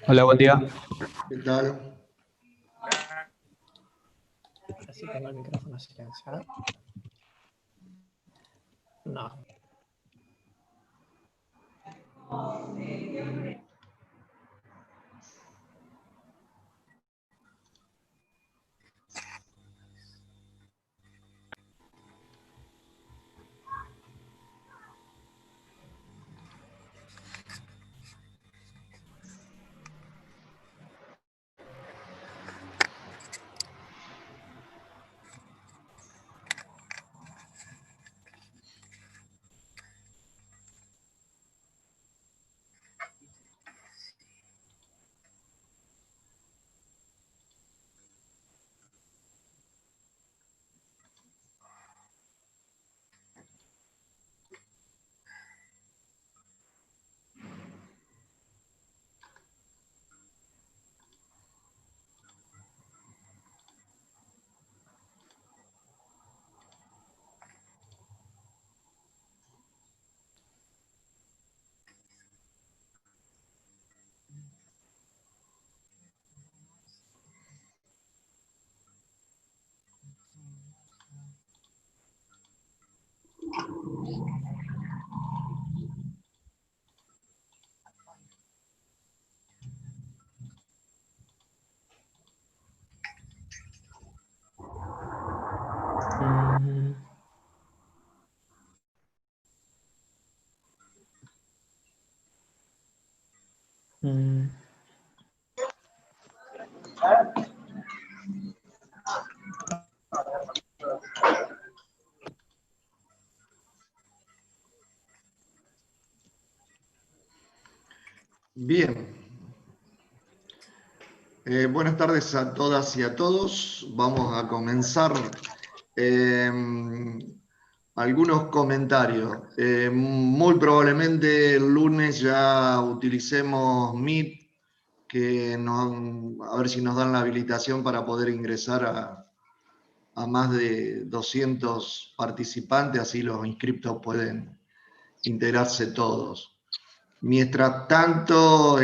Hola, buen día. ¿Qué tal? Así tengo el micrófono silenciado. No. Bien. Buenas tardes a todas y a todos. Vamos a comenzar algunos comentarios. Muy probablemente el lunes ya utilicemos Meet, a ver si nos dan la habilitación para poder ingresar a más de 200 participantes, así los inscriptos pueden integrarse todos. Mientras tanto,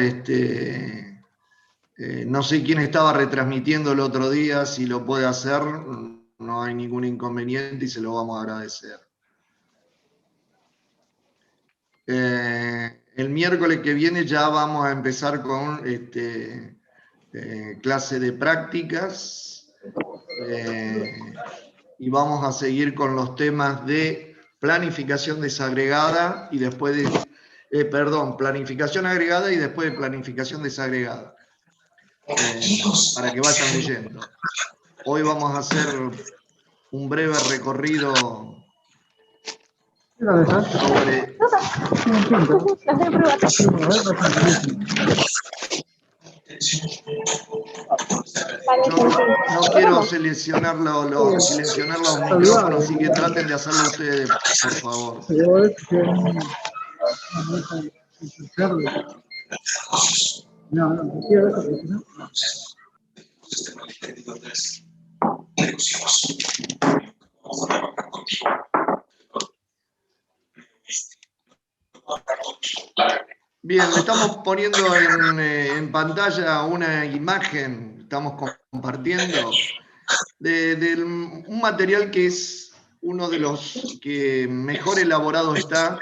no sé quién estaba retransmitiendo el otro día, si lo puede hacer, no hay ningún inconveniente y se lo vamos a agradecer. El miércoles que viene ya vamos a empezar con clase de prácticas y vamos a seguir con los temas de planificación desagregada y después de, planificación agregada y después de planificación desagregada. Para que vayan leyendo. Hoy vamos a hacer un breve recorrido sobre... No quiero silenciar los micrófonos, así que traten de hacerlo ustedes, por favor. Bien, le estamos poniendo en pantalla una imagen, estamos compartiendo, de un material que es uno de los que mejor elaborado está.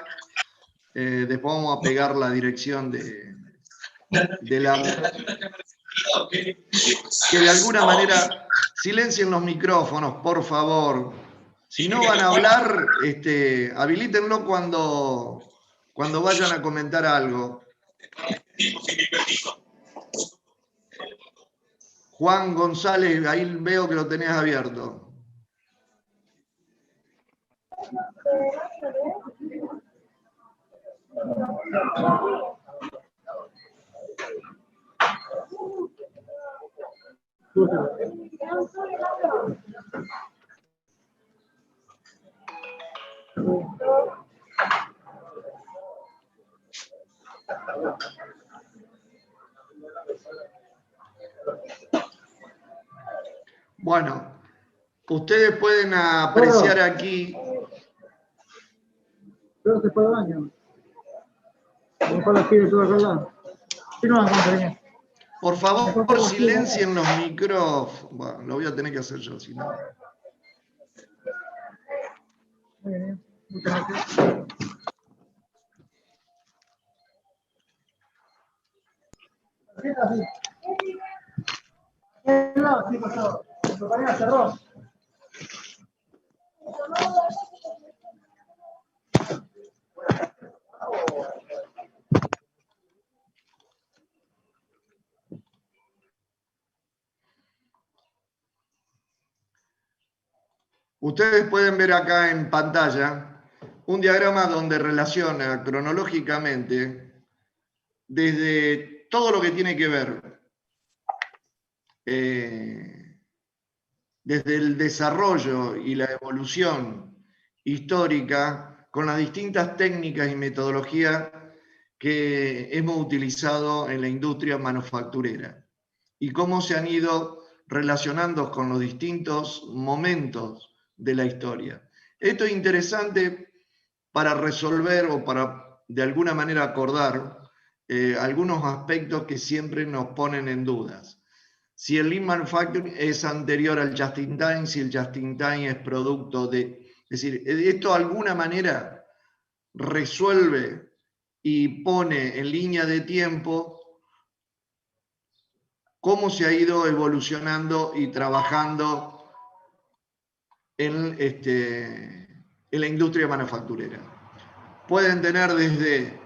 Después vamos a pegar la dirección de la... Que de alguna manera silencien los micrófonos, por favor. Si no van a hablar, habilítenlo cuando vayan a comentar algo. Juan González, ahí veo que lo tenés abierto. Bueno, ustedes pueden apreciar aquí. Pero se fue al baño. Mejor la pide todo acá al lado. Sí, no, Por favor, silencien los micrófonos. Bueno, lo voy a tener que hacer yo, si no. Muy bien, muchas gracias. ¿Qué pasó? ¿Tu compañera cerró? Ustedes pueden ver acá en pantalla un diagrama donde relaciona cronológicamente desde todo lo que tiene que ver desde el desarrollo y la evolución histórica con las distintas técnicas y metodologías que hemos utilizado en la industria manufacturera y cómo se han ido relacionando con los distintos momentos de la historia. Esto es interesante para resolver o para de alguna manera acordar algunos aspectos que siempre nos ponen en dudas. Si el Lean Manufacturing es anterior al Just-in-Time, si el Just-in-Time es producto de... Es decir, esto de alguna manera resuelve y pone en línea de tiempo cómo se ha ido evolucionando y trabajando en la industria manufacturera. Pueden tener desde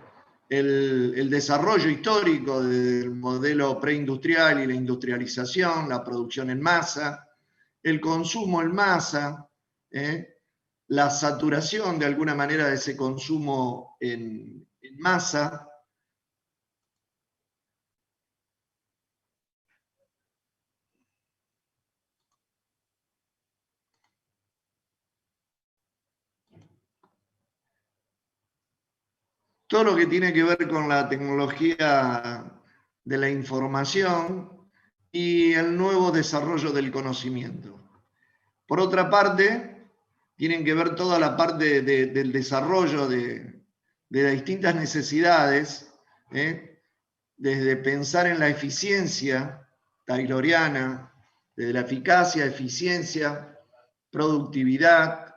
el desarrollo histórico del modelo preindustrial y la industrialización, la producción en masa, el consumo en masa, la saturación de alguna manera de ese consumo en masa, todo lo que tiene que ver con la tecnología de la información y el nuevo desarrollo del conocimiento. Por otra parte, tienen que ver toda la parte del desarrollo de las distintas necesidades, desde pensar en la eficiencia tayloriana, desde la eficacia, eficiencia, productividad,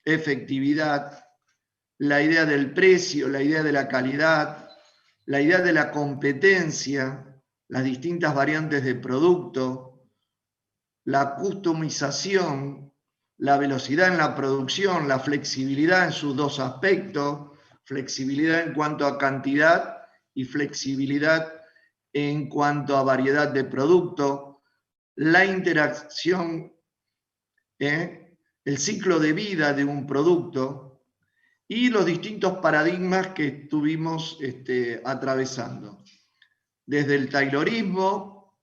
efectividad, la idea del precio, la idea de la calidad, la idea de la competencia, las distintas variantes de producto, la customización, la velocidad en la producción, la flexibilidad en sus dos aspectos, flexibilidad en cuanto a cantidad y flexibilidad en cuanto a variedad de producto, la interacción, el ciclo de vida de un producto, y los distintos paradigmas que estuvimos atravesando. Desde el taylorismo,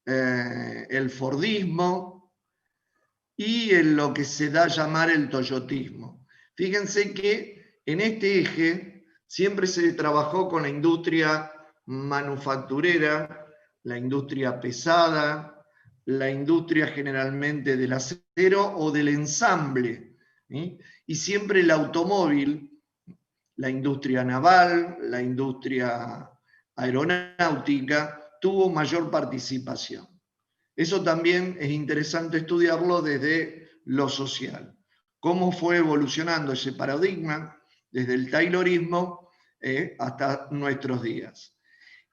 el fordismo y en lo que se da a llamar el toyotismo. Fíjense que en este eje siempre se trabajó con la industria manufacturera, la industria pesada, la industria generalmente del acero o del ensamble, ¿sí? Y siempre el automóvil, la industria naval, la industria aeronáutica, tuvo mayor participación. Eso también es interesante estudiarlo desde lo social. Cómo fue evolucionando ese paradigma desde el taylorismo hasta nuestros días.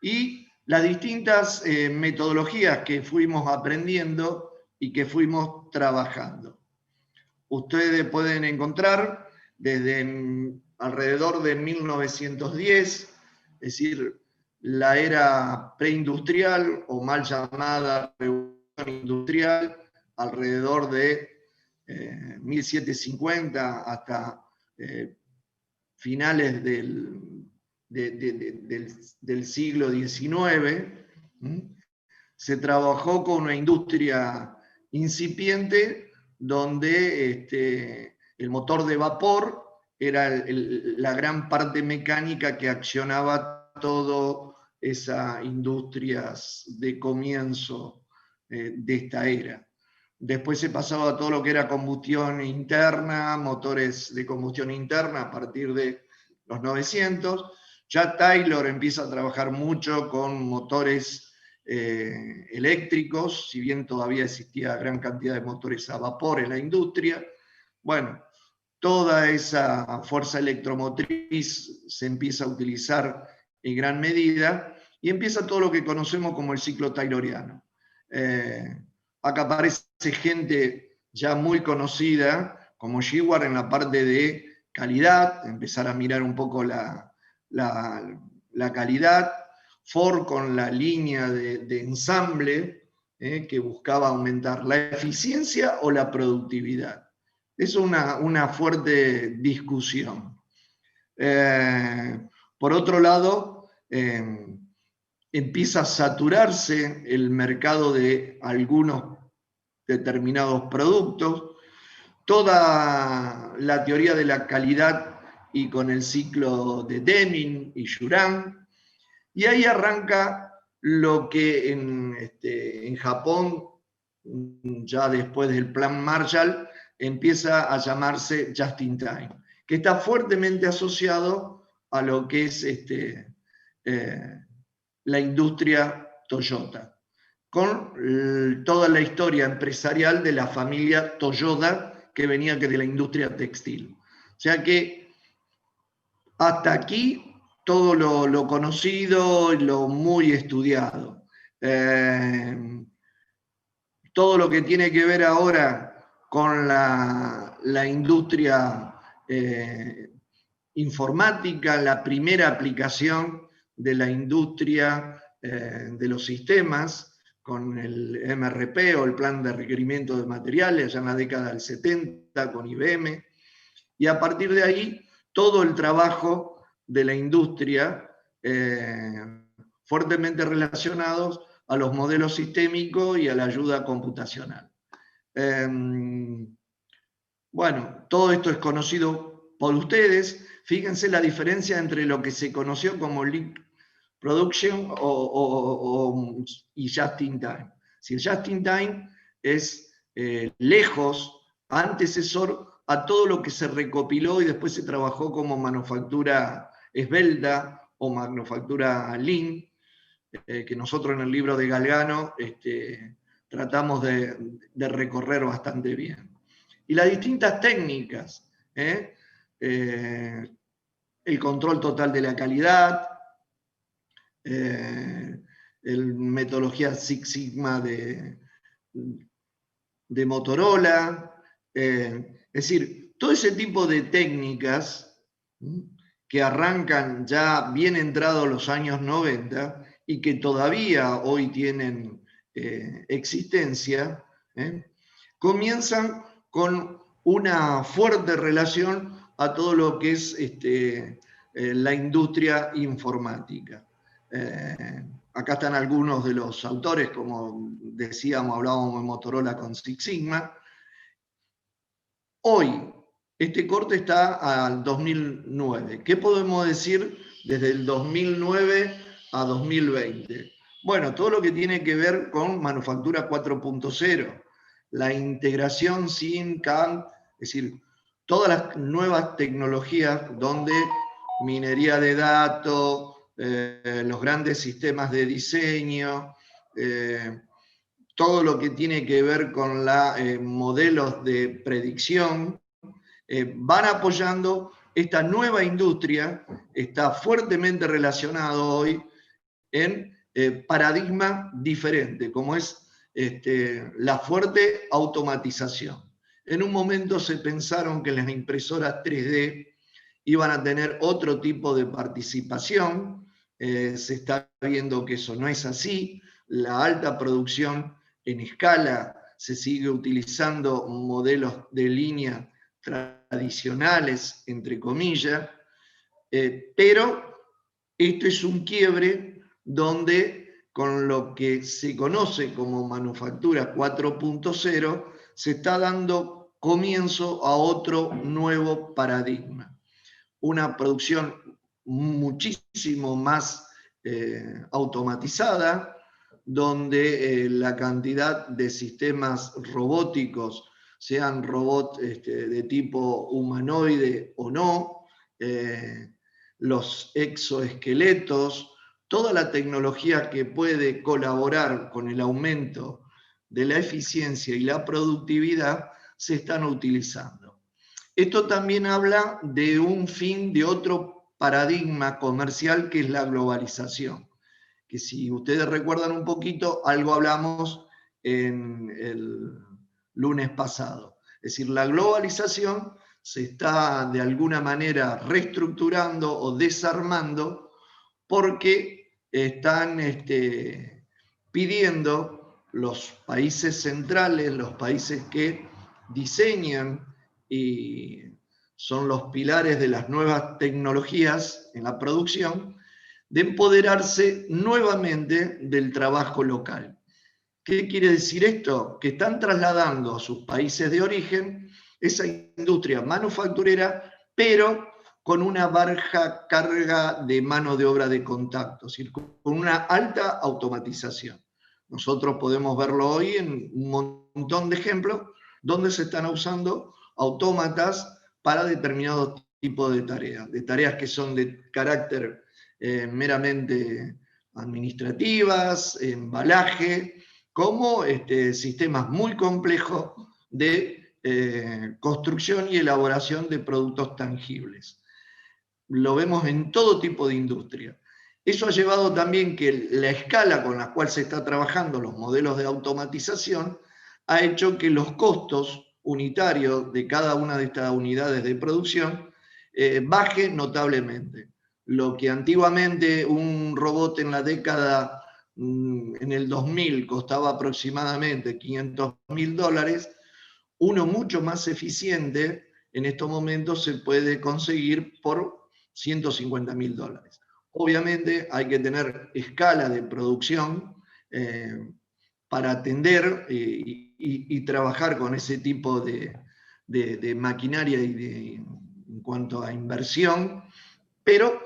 Y las distintas metodologías que fuimos aprendiendo y que fuimos trabajando. Ustedes pueden encontrar desde alrededor de 1910, es decir, la era preindustrial o mal llamada revolución industrial, alrededor de 1750 hasta finales del siglo XIX, se trabajó con una industria incipiente donde el motor de vapor era la gran parte mecánica que accionaba todas esas industrias de comienzo de esta era. Después se pasaba a todo lo que era combustión interna, motores de combustión interna a partir de los 900, Ya Taylor empieza a trabajar mucho con motores eléctricos, si bien todavía existía gran cantidad de motores a vapor en la industria. Bueno, toda esa fuerza electromotriz se empieza a utilizar en gran medida y empieza todo lo que conocemos como el ciclo tayloriano. Acá aparece gente ya muy conocida, como Sheward, en la parte de calidad, empezar a mirar un poco la calidad, Ford con la línea de ensamble, que buscaba aumentar la eficiencia o la productividad. Es una fuerte discusión. Por otro lado, empieza a saturarse el mercado de algunos determinados productos. Toda la teoría de la calidad y con el ciclo de Deming y Juran. Y ahí arranca lo que en Japón, ya después del Plan Marshall, empieza a llamarse Just in Time, que está fuertemente asociado a lo que es la industria Toyota, con toda la historia empresarial de la familia Toyota que venía de la industria textil. O sea que hasta aquí todo lo conocido y lo muy estudiado. Todo lo que tiene que ver ahora con la industria informática, la primera aplicación de la industria de los sistemas, con el MRP o el Plan de Requerimiento de Materiales, allá en la década del 70, con IBM, y a partir de ahí todo el trabajo de la industria fuertemente relacionados a los modelos sistémicos y a la ayuda computacional. Bueno, todo esto es conocido por ustedes. Fíjense la diferencia entre lo que se conoció como Lean Production y Just in Time. Si el Just in Time es lejos, antecesor a todo lo que se recopiló y después se trabajó como manufactura esbelta o manufactura Lean, que nosotros en el libro de Galgano tratamos de recorrer bastante bien. Y las distintas técnicas, el control total de la calidad, metodología Six Sigma de Motorola, es decir, todo ese tipo de técnicas que arrancan ya bien entrados los años 90 y que todavía hoy tienen existencia, comienzan con una fuerte relación a todo lo que es la industria informática. Acá están algunos de los autores, como decíamos, hablábamos de Motorola con Six Sigma. Hoy, este corte está al 2009. ¿Qué podemos decir desde el 2009 a 2020? Bueno, todo lo que tiene que ver con manufactura 4.0, la integración sin CAD, es decir, todas las nuevas tecnologías donde minería de datos, los grandes sistemas de diseño, todo lo que tiene que ver con modelos de predicción, van apoyando esta nueva industria, está fuertemente relacionado hoy en paradigma diferente, como es la fuerte automatización. En un momento se pensaron que las impresoras 3D iban a tener otro tipo de participación, se está viendo que eso no es así, la alta producción en escala se sigue utilizando modelos de línea tradicionales, entre comillas, pero esto es un quiebre donde con lo que se conoce como manufactura 4.0 se está dando comienzo a otro nuevo paradigma. Una producción muchísimo más automatizada, donde la cantidad de sistemas robóticos, sean robots de tipo humanoide o no, los exoesqueletos, toda la tecnología que puede colaborar con el aumento de la eficiencia y la productividad se están utilizando. Esto también habla de un fin de otro paradigma comercial que es la globalización, que si ustedes recuerdan un poquito, algo hablamos en el lunes pasado. Es decir, la globalización se está de alguna manera reestructurando o desarmando porque están pidiendo los países centrales, los países que diseñan y son los pilares de las nuevas tecnologías en la producción, de empoderarse nuevamente del trabajo local. ¿Qué quiere decir esto? Que están trasladando a sus países de origen esa industria manufacturera, pero con una baja carga de mano de obra de contacto, es decir, con una alta automatización. Nosotros podemos verlo hoy en un montón de ejemplos donde se están usando autómatas para determinados tipos de tareas que son de carácter meramente administrativas, embalaje, como sistemas muy complejos de construcción y elaboración de productos tangibles. Lo vemos en todo tipo de industria. Eso ha llevado también que la escala con la cual se está trabajando los modelos de automatización ha hecho que los costos unitarios de cada una de estas unidades de producción baje notablemente. Lo que antiguamente un robot en la década, en el 2000, costaba aproximadamente $500.000, uno mucho más eficiente en estos momentos se puede conseguir por $150.000. Obviamente hay que tener escala de producción para atender y trabajar con ese tipo de maquinaria en cuanto a inversión, pero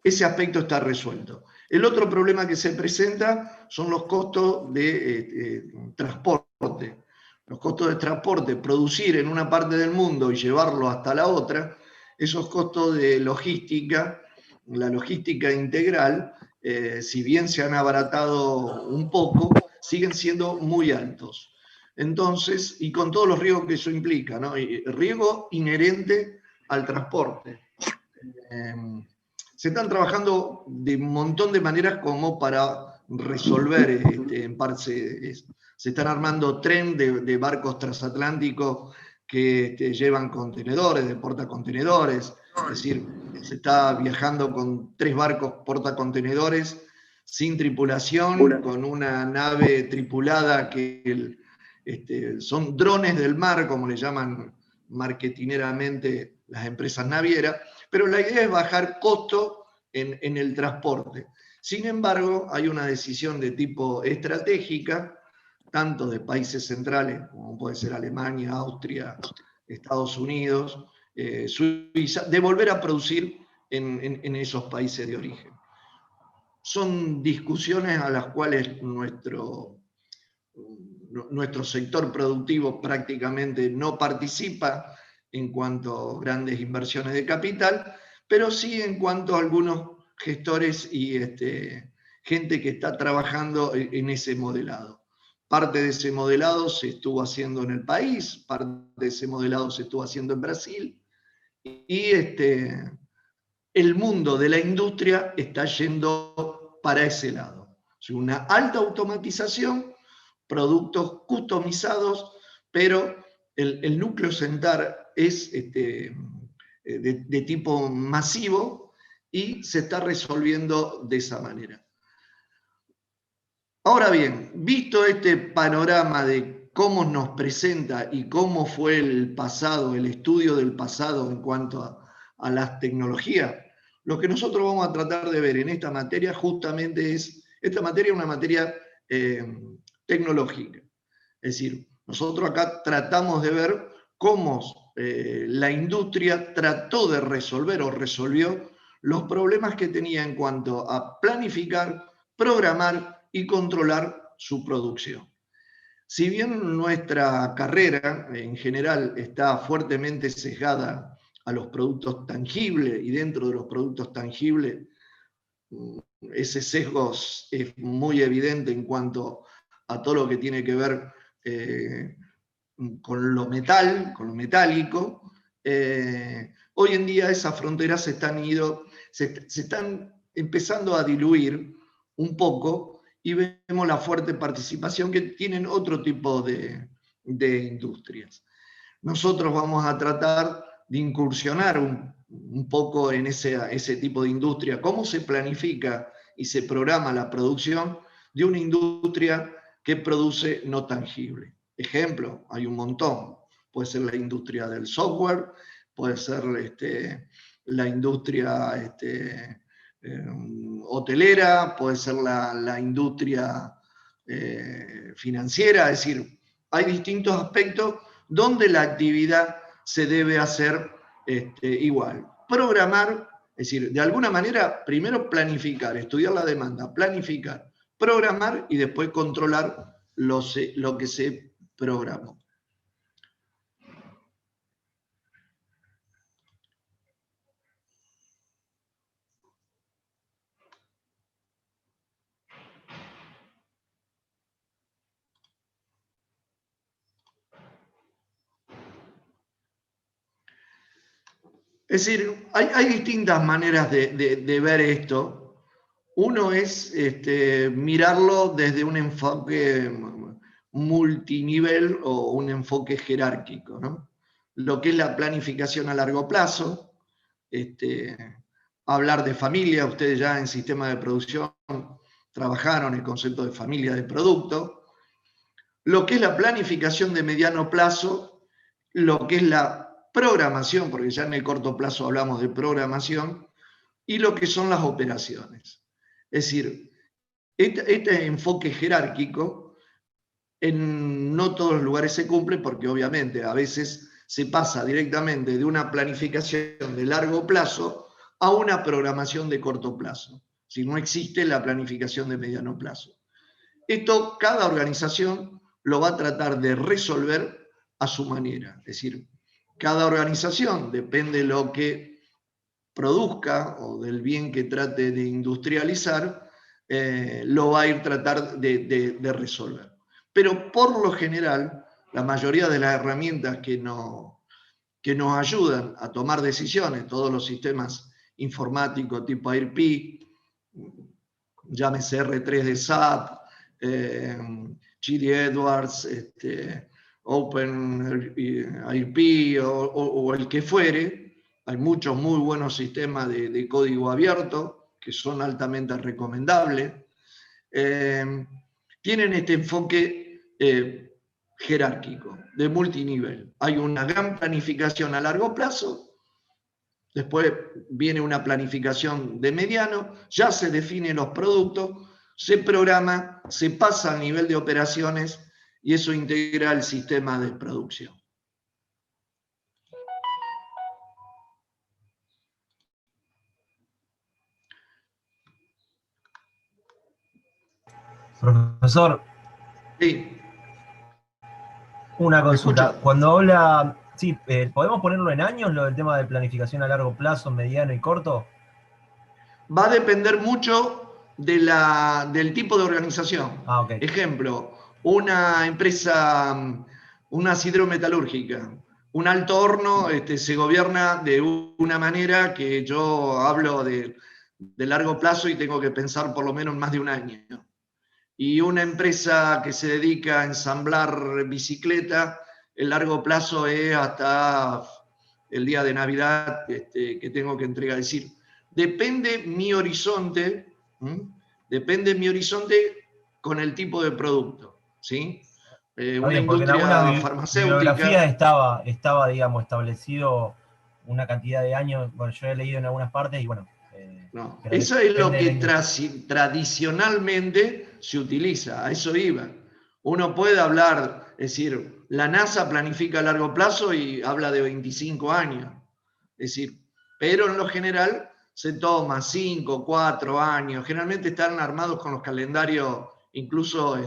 ese aspecto está resuelto. El otro problema que se presenta son los costos de transporte. Los costos de transporte, producir en una parte del mundo y llevarlo hasta la otra, esos costos de logística, la logística integral, si bien se han abaratado un poco, siguen siendo muy altos. Entonces, y con todos los riesgos que eso implica, ¿no? Riesgo inherente al transporte. Se están trabajando de un montón de maneras como para resolver en parte. Se están armando tren de barcos transatlánticos que llevan contenedores, de portacontenedores. Es decir, se está viajando con 3 barcos portacontenedores sin tripulación, con una nave tripulada que son drones del mar, como le llaman marketineramente las empresas navieras, pero la idea es bajar costo en el transporte. Sin embargo, hay una decisión de tipo estratégica, tanto de países centrales, como puede ser Alemania, Austria, Estados Unidos, Suiza, de volver a producir en esos países de origen. Son discusiones a las cuales nuestro sector productivo prácticamente no participa en cuanto a grandes inversiones de capital, pero sí en cuanto a algunos gestores y gente que está trabajando en ese modelado. Parte de ese modelado se estuvo haciendo en el país, parte de ese modelado se estuvo haciendo en Brasil, y el mundo de la industria está yendo para ese lado. Una alta automatización, productos customizados, pero el núcleo central es de tipo masivo y se está resolviendo de esa manera. Ahora bien, visto este panorama de cómo nos presenta y cómo fue el pasado, el estudio del pasado en cuanto a las tecnologías, lo que nosotros vamos a tratar de ver en esta materia justamente es, esta materia es una materia tecnológica. Es decir, nosotros acá tratamos de ver cómo la industria trató de resolver o resolvió los problemas que tenía en cuanto a planificar, programar y controlar su producción. Si bien nuestra carrera en general está fuertemente sesgada a los productos tangibles, y dentro de los productos tangibles ese sesgo es muy evidente en cuanto a todo lo que tiene que ver con lo metálico. Hoy en día esas fronteras se están empezando a diluir un poco, y vemos la fuerte participación que tienen otro tipo de industrias. Nosotros vamos a tratar de incursionar un poco en ese tipo de industria. ¿Cómo se planifica y se programa la producción de una industria que produce no tangible? Ejemplo, hay un montón. Puede ser la industria del software, puede ser la industria hotelera, puede ser la industria financiera. Es decir, hay distintos aspectos donde la actividad se debe hacer igual. Programar, es decir, de alguna manera, primero planificar, estudiar la demanda, planificar, programar y después controlar lo que se programó. Es decir, hay distintas maneras de ver esto. Uno es mirarlo desde un enfoque multinivel o un enfoque jerárquico, ¿no? Lo que es la planificación a largo plazo, hablar de familia. Ustedes ya en sistema de producción trabajaron el concepto de familia de producto. Lo que es la planificación de mediano plazo, lo que es la programación, porque ya en el corto plazo hablamos de programación, y lo que son las operaciones. Es decir, este enfoque jerárquico en no todos los lugares se cumple, porque obviamente a veces se pasa directamente de una planificación de largo plazo a una programación de corto plazo. Si no existe la planificación de mediano plazo. Esto cada organización lo va a tratar de resolver a su manera. Es decir, cada organización, depende de lo que produzca o del bien que trate de industrializar, lo va a ir tratar de resolver. Pero por lo general, la mayoría de las herramientas que nos ayudan a tomar decisiones, todos los sistemas informáticos tipo ERP, llámese R3 de SAP, GD Edwards, OpenIRP o el que fuere. Hay muchos muy buenos sistemas de código abierto que son altamente recomendables. Tienen este enfoque jerárquico, de multinivel. Hay una gran planificación a largo plazo. Después viene una planificación de mediano, ya se definen los productos, se programa, se pasa al nivel de operaciones y eso integra el sistema de producción. Profesor, Sí. una consulta. Escucho. Cuando habla, sí, ¿podemos ponerlo en años, lo del tema de planificación a largo plazo, mediano y corto? Va a depender mucho del tipo de organización. Ah, ok. Ejemplo, una empresa, una hidrometalúrgica, un alto horno se gobierna de una manera que yo hablo de largo plazo y tengo que pensar por lo menos más de un año. Y una empresa que se dedica a ensamblar bicicleta, el largo plazo es hasta el día de Navidad que tengo que entregar. Es decir, depende mi horizonte con el tipo de producto, ¿sí? Una Bien, porque en industria algunas bibliografías farmacéutica. estaba, digamos, establecido una cantidad de años. Bueno, yo he leído en algunas partes y bueno. No, pero eso es lo depende que de la industria. tradicionalmente se utiliza, a eso iba. Uno puede hablar, es decir, la NASA planifica a largo plazo y habla de 25 años. Es decir, pero en lo general se toma 5, 4 años. Generalmente están armados con los calendarios incluso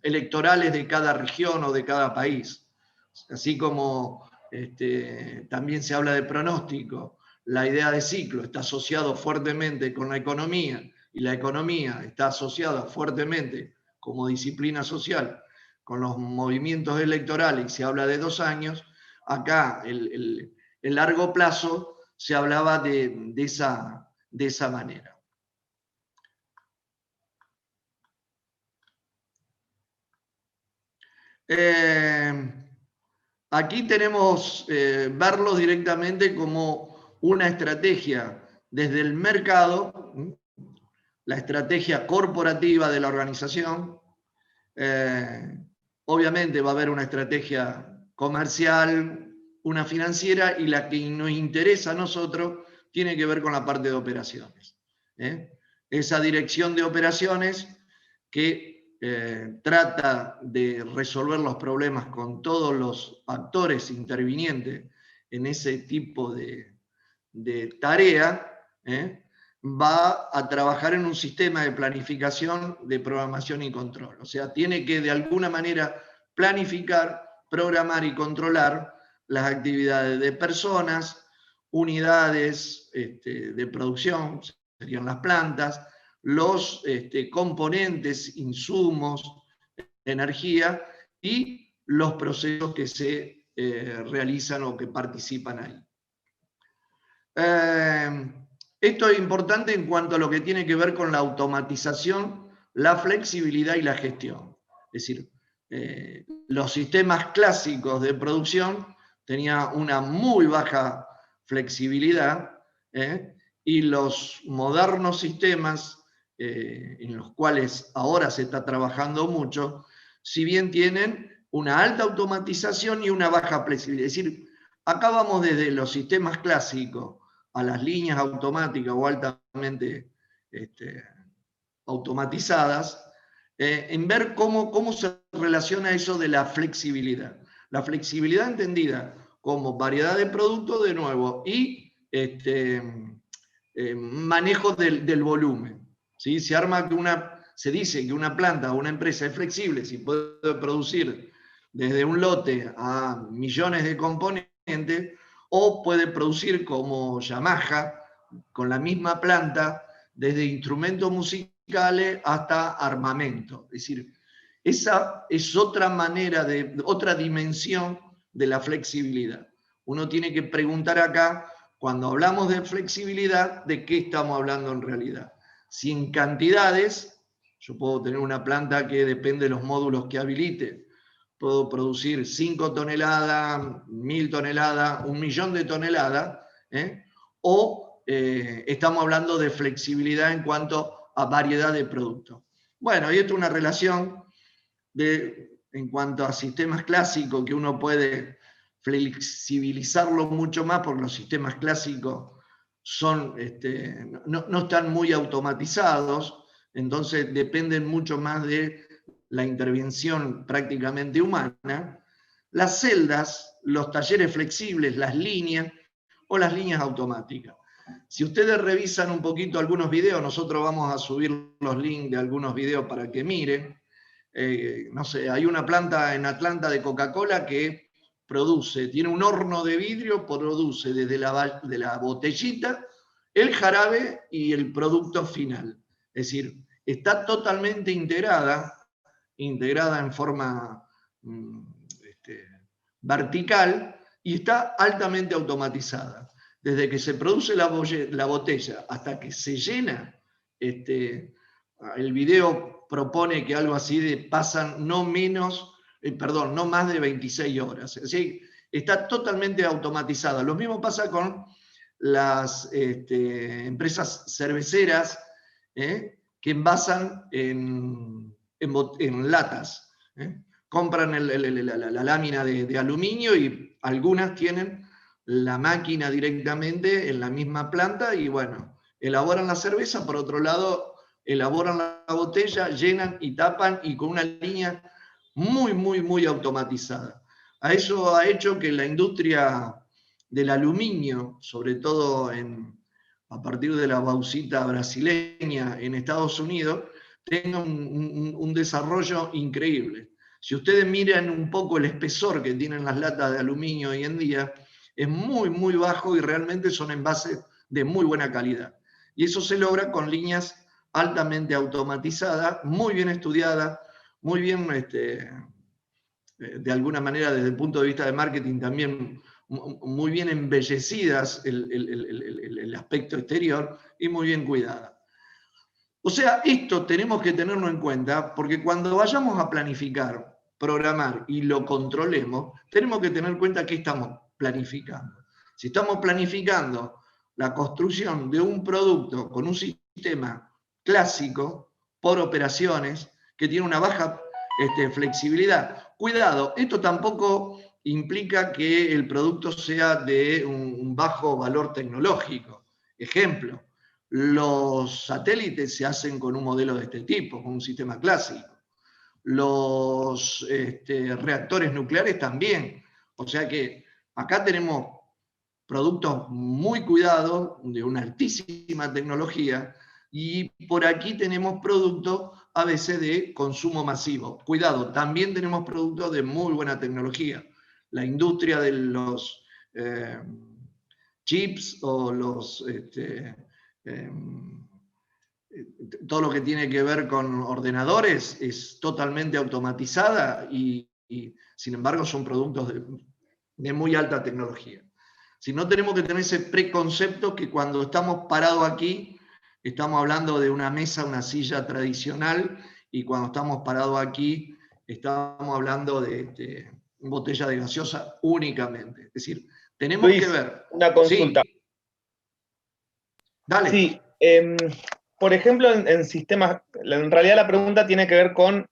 electorales de cada región o de cada país. Así como también se habla de pronóstico. La idea de ciclo está asociado fuertemente con la economía, y la economía está asociada fuertemente como disciplina social con los movimientos electorales, y se habla de 2 años. Acá el largo plazo se hablaba de esa manera. Aquí tenemos verlo directamente como una estrategia desde el mercado, la estrategia corporativa de la organización. Obviamente va a haber una estrategia comercial, una financiera, y la que nos interesa a nosotros tiene que ver con la parte de operaciones. Esa dirección de operaciones que trata de resolver los problemas con todos los actores intervinientes en ese tipo de tarea, va a trabajar en un sistema de planificación, de programación y control. O sea, tiene que de alguna manera planificar, programar y controlar las actividades de personas, unidades de producción, serían las plantas, los componentes, insumos, energía y los procesos que se realizan o que participan ahí. Esto es importante en cuanto a lo que tiene que ver con la automatización, la flexibilidad y la gestión. Es decir, los sistemas clásicos de producción tenían una muy baja flexibilidad, y los modernos sistemas, en los cuales ahora se está trabajando mucho, si bien tienen una alta automatización y una baja flexibilidad. Es decir, acá vamos desde los sistemas clásicos a las líneas automáticas o altamente automatizadas, en ver cómo se relaciona eso de la flexibilidad. La flexibilidad entendida como variedad de productos, de nuevo, y manejo del volumen. ¿Sí? Se dice que una planta o una empresa es flexible si puede producir desde un lote a millones de componentes, o puede producir como Yamaha, con la misma planta, desde instrumentos musicales hasta armamento. Es decir, esa es otra manera, otra dimensión de la flexibilidad. Uno tiene que preguntar acá, cuando hablamos de flexibilidad, ¿de qué estamos hablando en realidad? Si en cantidades, yo puedo tener una planta que depende de los módulos que habilite, puedo producir 5 toneladas, 1000 toneladas, 1 millón de toneladas, o estamos hablando de flexibilidad en cuanto a variedad de productos. Bueno, y esto es una relación en cuanto a sistemas clásicos, que uno puede flexibilizarlo mucho más, porque los sistemas clásicos no están muy automatizados, entonces dependen mucho más de la intervención prácticamente humana. Las celdas, los talleres flexibles, las líneas o las líneas automáticas. Si ustedes revisan un poquito algunos videos, nosotros vamos a subir los links de algunos videos para que miren. No sé, hay una planta en Atlanta de Coca-Cola que tiene un horno de vidrio, produce desde la botellita el jarabe y el producto final. Es decir, está totalmente integrada en forma vertical, y está altamente automatizada. Desde que se produce la botella hasta que se llena, el video propone que algo así pasan no más de 26 horas. Es decir, está totalmente automatizada. Lo mismo pasa con las empresas cerveceras, que envasan en latas. Compran la lámina de aluminio, y algunas tienen la máquina directamente en la misma planta, y bueno, elaboran la cerveza, por otro lado elaboran la botella, llenan y tapan, y con una línea muy, muy, muy automatizada. A eso ha hecho que la industria del aluminio, sobre todo a partir de la bauxita brasileña en Estados Unidos, tenga un desarrollo increíble. Si ustedes miran un poco el espesor que tienen las latas de aluminio hoy en día, es muy, muy bajo y realmente son envases de muy buena calidad. Y eso se logra con líneas altamente automatizadas, muy bien estudiadas, muy bien, de alguna manera desde el punto de vista de marketing también, muy bien embellecidas el aspecto exterior y muy bien cuidadas. O sea, esto tenemos que tenerlo en cuenta porque cuando vayamos a planificar, programar y lo controlemos, tenemos que tener en cuenta qué estamos planificando. Si estamos planificando la construcción de un producto con un sistema clásico por operaciones que tiene una baja flexibilidad, cuidado, esto tampoco implica que el producto sea de un bajo valor tecnológico. Ejemplo, los satélites se hacen con un modelo de este tipo, con un sistema clásico. Los reactores nucleares también. O sea que acá tenemos productos muy cuidados, de una altísima tecnología, y por aquí tenemos productos a veces de consumo masivo. Cuidado, también tenemos productos de muy buena tecnología. La industria de los chips o los... todo lo que tiene que ver con ordenadores es totalmente automatizada y sin embargo son productos de muy alta tecnología. Si no, tenemos que tener ese preconcepto que cuando estamos parados aquí estamos hablando de una mesa, una silla tradicional, y cuando estamos parados aquí estamos hablando de botella de gaseosa únicamente. Es decir, tenemos Luis, que ver. una consulta. Sí. Dale. Sí, por ejemplo, en sistemas, en realidad la pregunta tiene que ver con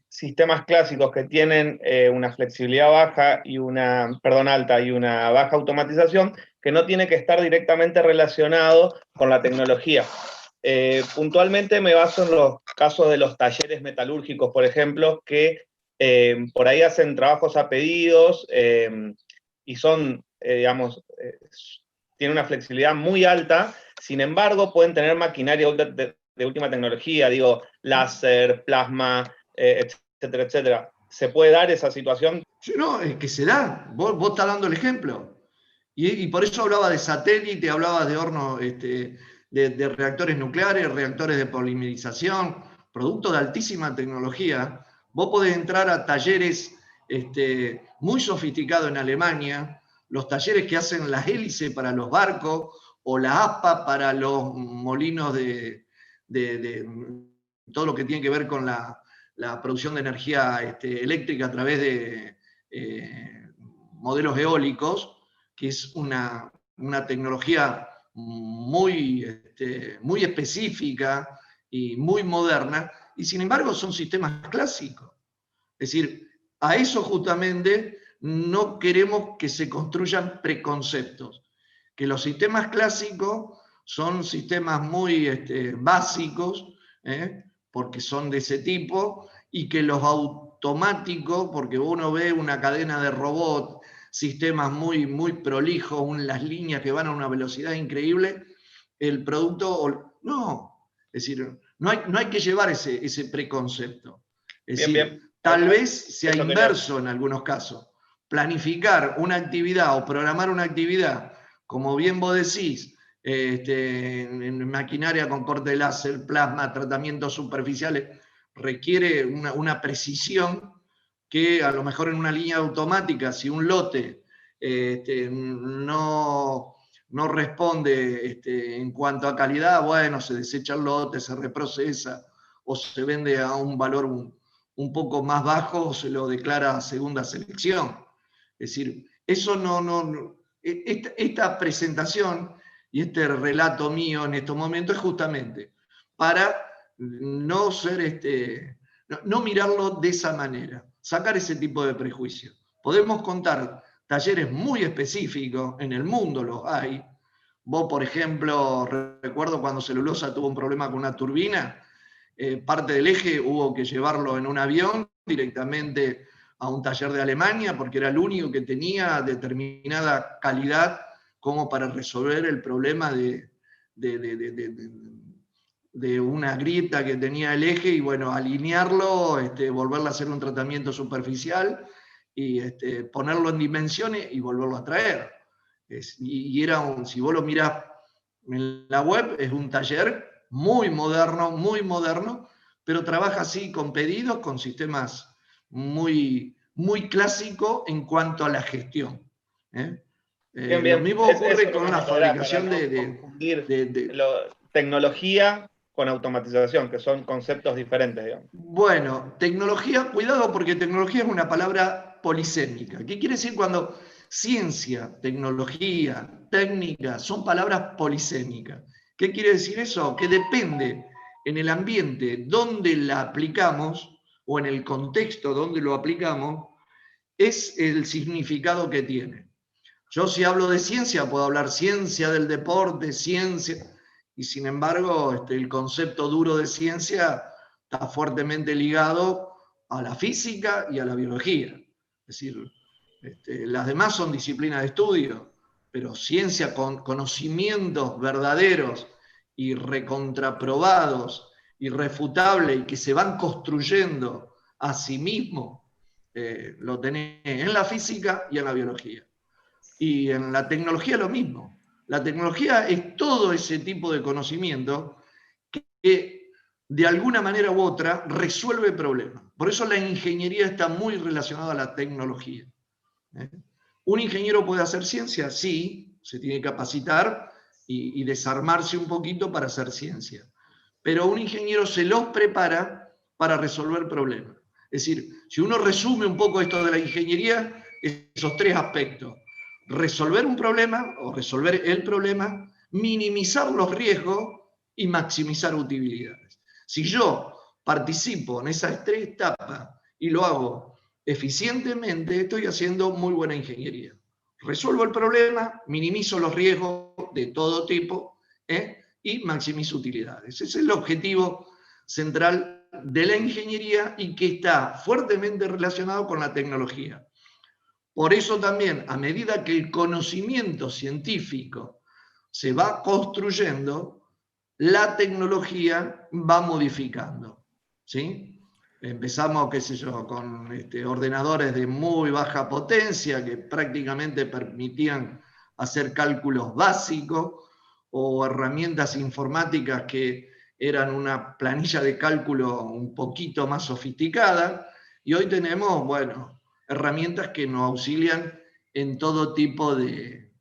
sistemas clásicos que tienen una flexibilidad baja y alta y una baja automatización, que no tiene que estar directamente relacionado con la tecnología. Puntualmente me baso en los casos de los talleres metalúrgicos, por ejemplo, que por ahí hacen trabajos a pedidos y son, tienen una flexibilidad muy alta. Sin embargo, pueden tener maquinaria de última tecnología, digo, láser, plasma, etcétera, etcétera. ¿Se puede dar esa situación? No, es que se da. Vos estás dando el ejemplo. Y por eso hablaba de satélite, hablaba de horno, de reactores nucleares, reactores de polimerización, productos de altísima tecnología. Vos podés entrar a talleres muy sofisticados en Alemania, los talleres que hacen las hélices para los barcos, o la APA para los molinos de todo lo que tiene que ver con la producción de energía eléctrica a través de modelos eólicos, que es una tecnología muy, muy específica y muy moderna, y sin embargo son sistemas clásicos. Es decir, a eso justamente no queremos que se construyan preconceptos, que los sistemas clásicos son sistemas muy básicos, porque son de ese tipo, y que los automáticos, porque uno ve una cadena de robots, sistemas muy, muy prolijos, las líneas que van a una velocidad increíble, el producto, no, es decir, no hay que llevar ese preconcepto. Es decir, bien. Tal vez sea inverso en algunos casos. Planificar una actividad o programar una actividad, como bien vos decís, en maquinaria con corte láser, plasma, tratamientos superficiales, requiere una precisión que a lo mejor en una línea automática, si un lote no responde en cuanto a calidad, bueno, se desecha el lote, se reprocesa o se vende a un valor un poco más bajo o se lo declara segunda selección. Es decir, eso esta presentación y este relato mío en estos momentos es justamente para no ser no mirarlo de esa manera, sacar ese tipo de prejuicios. Podemos contar talleres muy específicos, en el mundo los hay. Vos, por ejemplo, recuerdo cuando Celulosa tuvo un problema con una turbina, parte del eje hubo que llevarlo en un avión directamente a un taller de Alemania, porque era el único que tenía determinada calidad como para resolver el problema de una grieta que tenía el eje y bueno, alinearlo, volverlo a hacer un tratamiento superficial y ponerlo en dimensiones y volverlo a traer. Y era si vos lo mirás en la web, es un taller muy moderno, pero trabaja así con pedidos, con sistemas muy, muy clásicos en cuanto a la gestión. Bien, Lo bien. mismo Eso ocurre es lo con que la me queda para fabricación no confundir de tecnología con automatización, que son conceptos diferentes, digamos. Bueno, tecnología, cuidado porque tecnología es una palabra polisémica. ¿Qué quiere decir cuando ciencia, tecnología, técnica son palabras polisémicas? ¿Qué quiere decir eso? Que depende en el ambiente donde la aplicamos o en el contexto donde lo aplicamos, es el significado que tiene. Yo si hablo de ciencia, puedo hablar ciencia del deporte, ciencia, y sin embargo el concepto duro de ciencia está fuertemente ligado a la física y a la biología. Es decir, las demás son disciplinas de estudio, pero ciencia con conocimientos verdaderos y recontraprobados, irrefutables, y que se van construyendo a sí mismos, lo tenés en la física y en la biología. Y en la tecnología lo mismo. La tecnología es todo ese tipo de conocimiento que de alguna manera u otra resuelve problemas. Por eso la ingeniería está muy relacionada a la tecnología. ¿Un ingeniero puede hacer ciencia? Sí, se tiene que capacitar y desarmarse un poquito para hacer ciencia. Pero un ingeniero se los prepara para resolver problemas. Es decir, si uno resume un poco esto de la ingeniería, esos tres aspectos: resolver un problema o resolver el problema, minimizar los riesgos y maximizar utilidades. Si yo participo en esas tres etapas y lo hago eficientemente, estoy haciendo muy buena ingeniería. Resuelvo el problema, minimizo los riesgos de todo tipo y maximizo utilidades. Ese es el objetivo central de la ingeniería y que está fuertemente relacionado con la tecnología. Por eso también, a medida que el conocimiento científico se va construyendo, la tecnología va modificando. ¿Sí? Empezamos, qué sé yo, con ordenadores de muy baja potencia que prácticamente permitían hacer cálculos básicos, o herramientas informáticas que eran una planilla de cálculo un poquito más sofisticada, y hoy tenemos, bueno, herramientas que nos auxilian en todo tipo de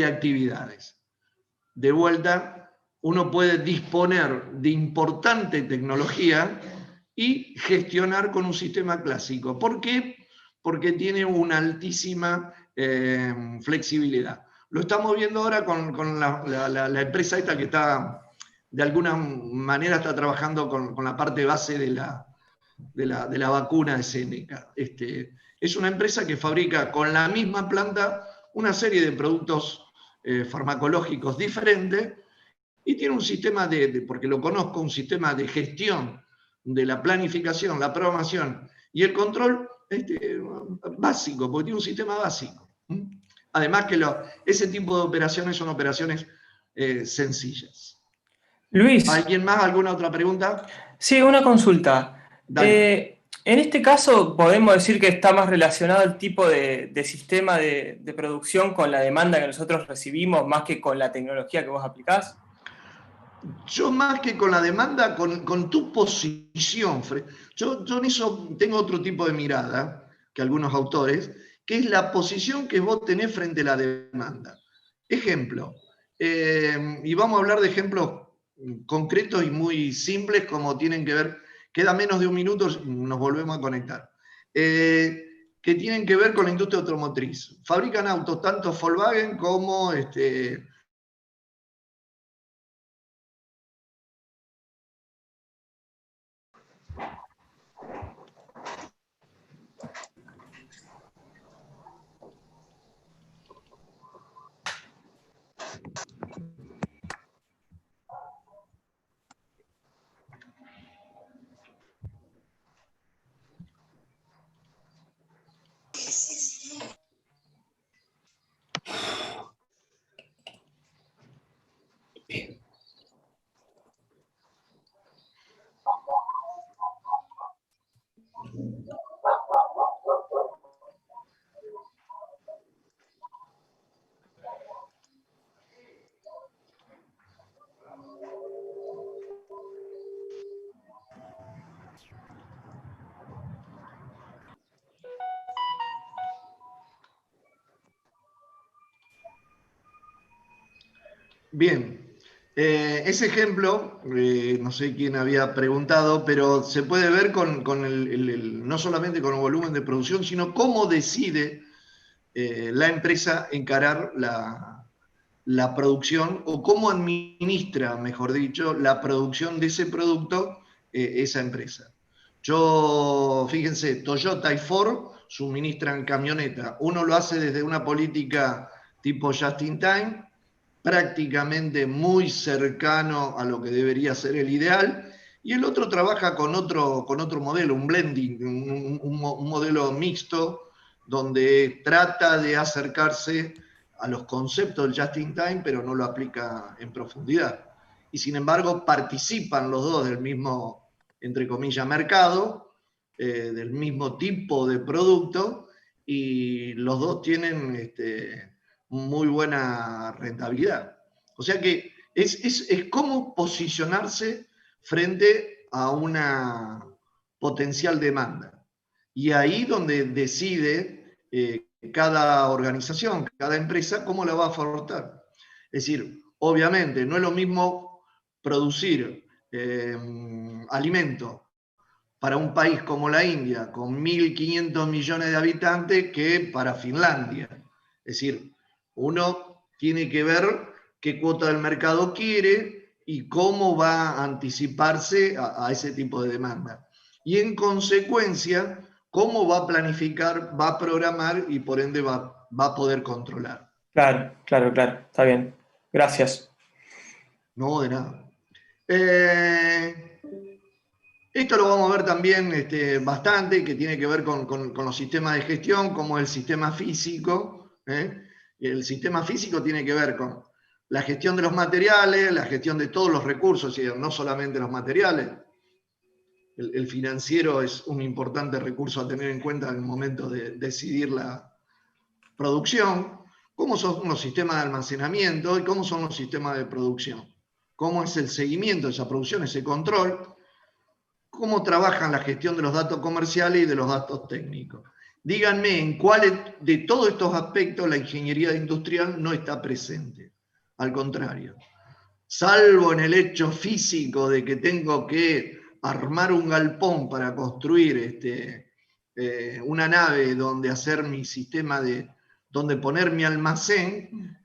actividades. De vuelta, uno puede disponer de importante tecnología y gestionar con un sistema clásico. ¿Por qué? Porque tiene una altísima flexibilidad. Lo estamos viendo ahora con la empresa esta que está, de alguna manera, está trabajando con la parte base de la vacuna de Seneca. Es una empresa que fabrica con la misma planta una serie de productos farmacológicos diferentes y tiene un sistema porque lo conozco, un sistema de gestión de la planificación, la programación y el control básico, porque tiene un sistema básico. Además que ese tipo de operaciones son operaciones sencillas. Luis, ¿Alguien más? ¿Alguna otra pregunta? sí, una consulta. Dale. En este caso, podemos decir que está más relacionado el tipo de sistema de producción con la demanda que nosotros recibimos, más que con la tecnología que vos aplicás. Yo más que con la demanda, con tu posición. Yo en eso tengo otro tipo de mirada que algunos autores, que es la posición que vos tenés frente a la demanda. Ejemplo, y vamos a hablar de ejemplos concretos y muy simples, como tienen que ver, queda menos de un minuto, nos volvemos a conectar, que tienen que ver con la industria automotriz. Fabrican autos tanto Volkswagen como Bien. Ese ejemplo, no sé quién había preguntado, pero se puede ver con no solamente con el volumen de producción, sino cómo decide la empresa encarar la producción o cómo administra, mejor dicho, la producción de ese producto esa empresa. Fíjense, Toyota y Ford suministran camioneta. Uno lo hace desde una política tipo just in time, prácticamente muy cercano a lo que debería ser el ideal, y el otro trabaja con otro modelo, un blending, un modelo mixto, donde trata de acercarse a los conceptos del just in time, pero no lo aplica en profundidad. Y sin embargo participan los dos del mismo, entre comillas, mercado, del mismo tipo de producto, y los dos tienen muy buena rentabilidad. O sea que es cómo posicionarse frente a una potencial demanda. Y ahí donde decide cada organización, cada empresa, cómo la va a afrontar. Es decir, obviamente no es lo mismo producir alimento para un país como la India, con 1.500 millones de habitantes, que para Finlandia. Es decir, uno tiene que ver qué cuota del mercado quiere y cómo va a anticiparse a ese tipo de demanda. Y en consecuencia, cómo va a planificar, va a programar y por ende va a poder controlar. Claro. Está bien. Gracias. No, de nada. Esto lo vamos a ver también bastante, que tiene que ver con los sistemas de gestión, como el sistema físico. El sistema físico tiene que ver con la gestión de los materiales, la gestión de todos los recursos, no solamente los materiales. El financiero es un importante recurso a tener en cuenta en el momento de decidir la producción. ¿Cómo son los sistemas de almacenamiento y cómo son los sistemas de producción? ¿Cómo es el seguimiento de esa producción, ese control? ¿Cómo trabajan la gestión de los datos comerciales y de los datos técnicos? Díganme en cuáles de todos estos aspectos la ingeniería industrial no está presente. Al contrario, salvo en el hecho físico de que tengo que armar un galpón para construir una nave donde hacer mi sistema donde poner mi almacén,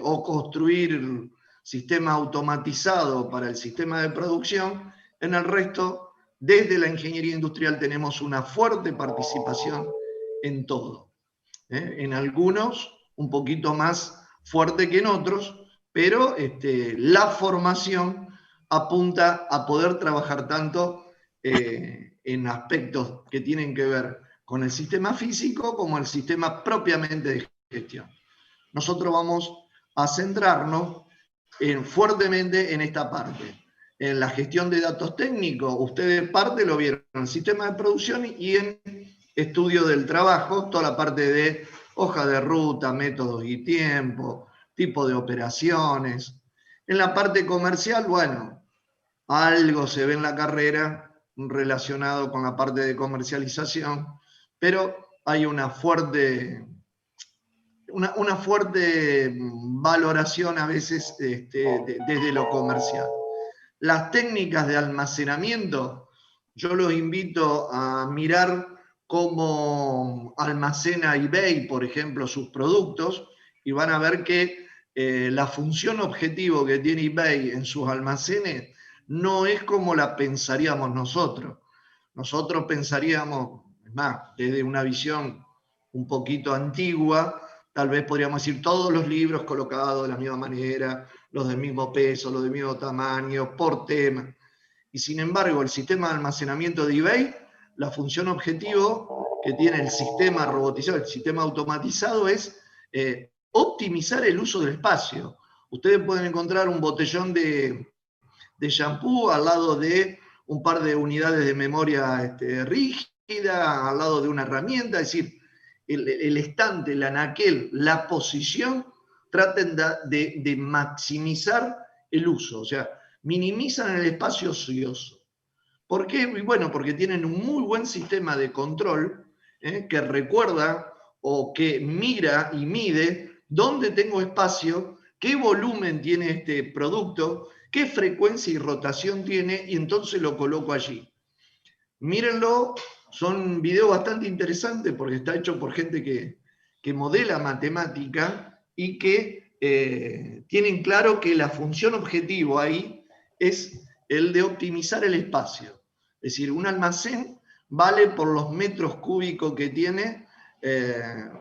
o construir sistema automatizado para el sistema de producción. En el resto, desde la ingeniería industrial tenemos una fuerte participación en todo. En algunos un poquito más fuerte que en otros, pero la formación apunta a poder trabajar tanto en aspectos que tienen que ver con el sistema físico como el sistema propiamente de gestión. Nosotros vamos a centrarnos fuertemente en esta parte. En la gestión de datos técnicos, ustedes parte lo vieron en el sistema de producción y en estudio del trabajo, toda la parte de hoja de ruta, métodos y tiempo, tipo de operaciones. En la parte comercial, bueno, algo se ve en la carrera relacionado con la parte de comercialización, pero hay una fuerte valoración a veces desde lo comercial. Las técnicas de almacenamiento, yo los invito a mirar cómo almacena eBay, por ejemplo, sus productos, y van a ver que la función objetivo que tiene eBay en sus almacenes no es como la pensaríamos nosotros. Nosotros pensaríamos, es más, desde una visión un poquito antigua, tal vez podríamos decir todos los libros colocados de la misma manera, los del mismo peso, los del mismo tamaño, por tema. Y sin embargo, el sistema de almacenamiento de eBay, la función objetivo que tiene el sistema robotizado, el sistema automatizado, es optimizar el uso del espacio. Ustedes pueden encontrar un botellón de shampoo al lado de un par de unidades de memoria rígida, al lado de una herramienta, es decir, el estante, el anaquel, la posición, traten de maximizar el uso, o sea, minimizan el espacio ocioso. ¿Por qué? Bueno, porque tienen un muy buen sistema de control que recuerda o que mira y mide dónde tengo espacio qué volumen tiene este producto, qué frecuencia y rotación tiene, y entonces lo coloco allí. Mírenlo, son videos bastante interesantes porque está hecho por gente que modela matemática y que tienen claro que la función objetivo ahí es el de optimizar el espacio. Es decir, un almacén vale por los metros cúbicos que tiene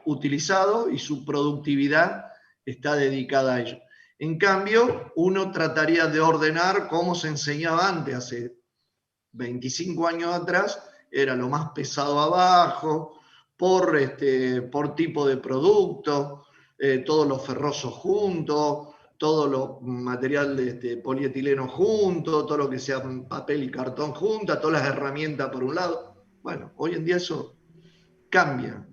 utilizado y su productividad está dedicada a ello. En cambio, uno trataría de ordenar como se enseñaba antes, hace 25 años atrás, era lo más pesado abajo, por tipo de producto, todos los ferrosos juntos, todo lo material de polietileno junto, todo lo que sea papel y cartón junto, todas las herramientas por un lado. Bueno, hoy en día eso cambia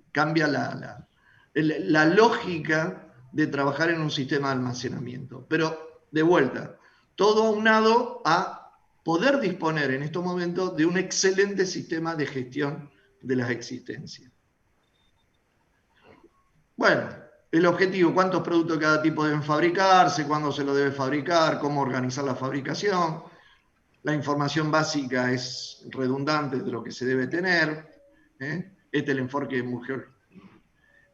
la lógica de trabajar en un sistema de almacenamiento. Pero, de vuelta, todo aunado a poder disponer en estos momentos de un excelente sistema de gestión de las existencias. Bueno, el objetivo, cuántos productos de cada tipo deben fabricarse, cuándo se lo debe fabricar, cómo organizar la fabricación. La información básica es redundante de lo que se debe tener. Este es el enfoque de mujer.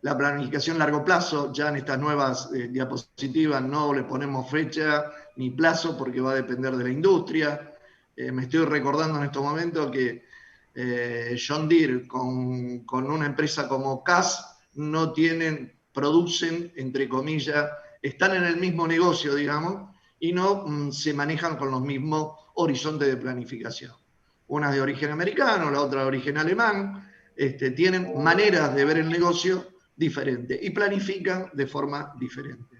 La planificación a largo plazo, ya en estas nuevas diapositivas no le ponemos fecha ni plazo porque va a depender de la industria. Me estoy recordando en estos momentos que John Deere con una empresa como CAS no producen, entre comillas, están en el mismo negocio, digamos, y no se manejan con los mismos horizontes de planificación. Una es de origen americano, la otra de origen alemán, tienen maneras de ver el negocio diferentes y planifican de forma diferente.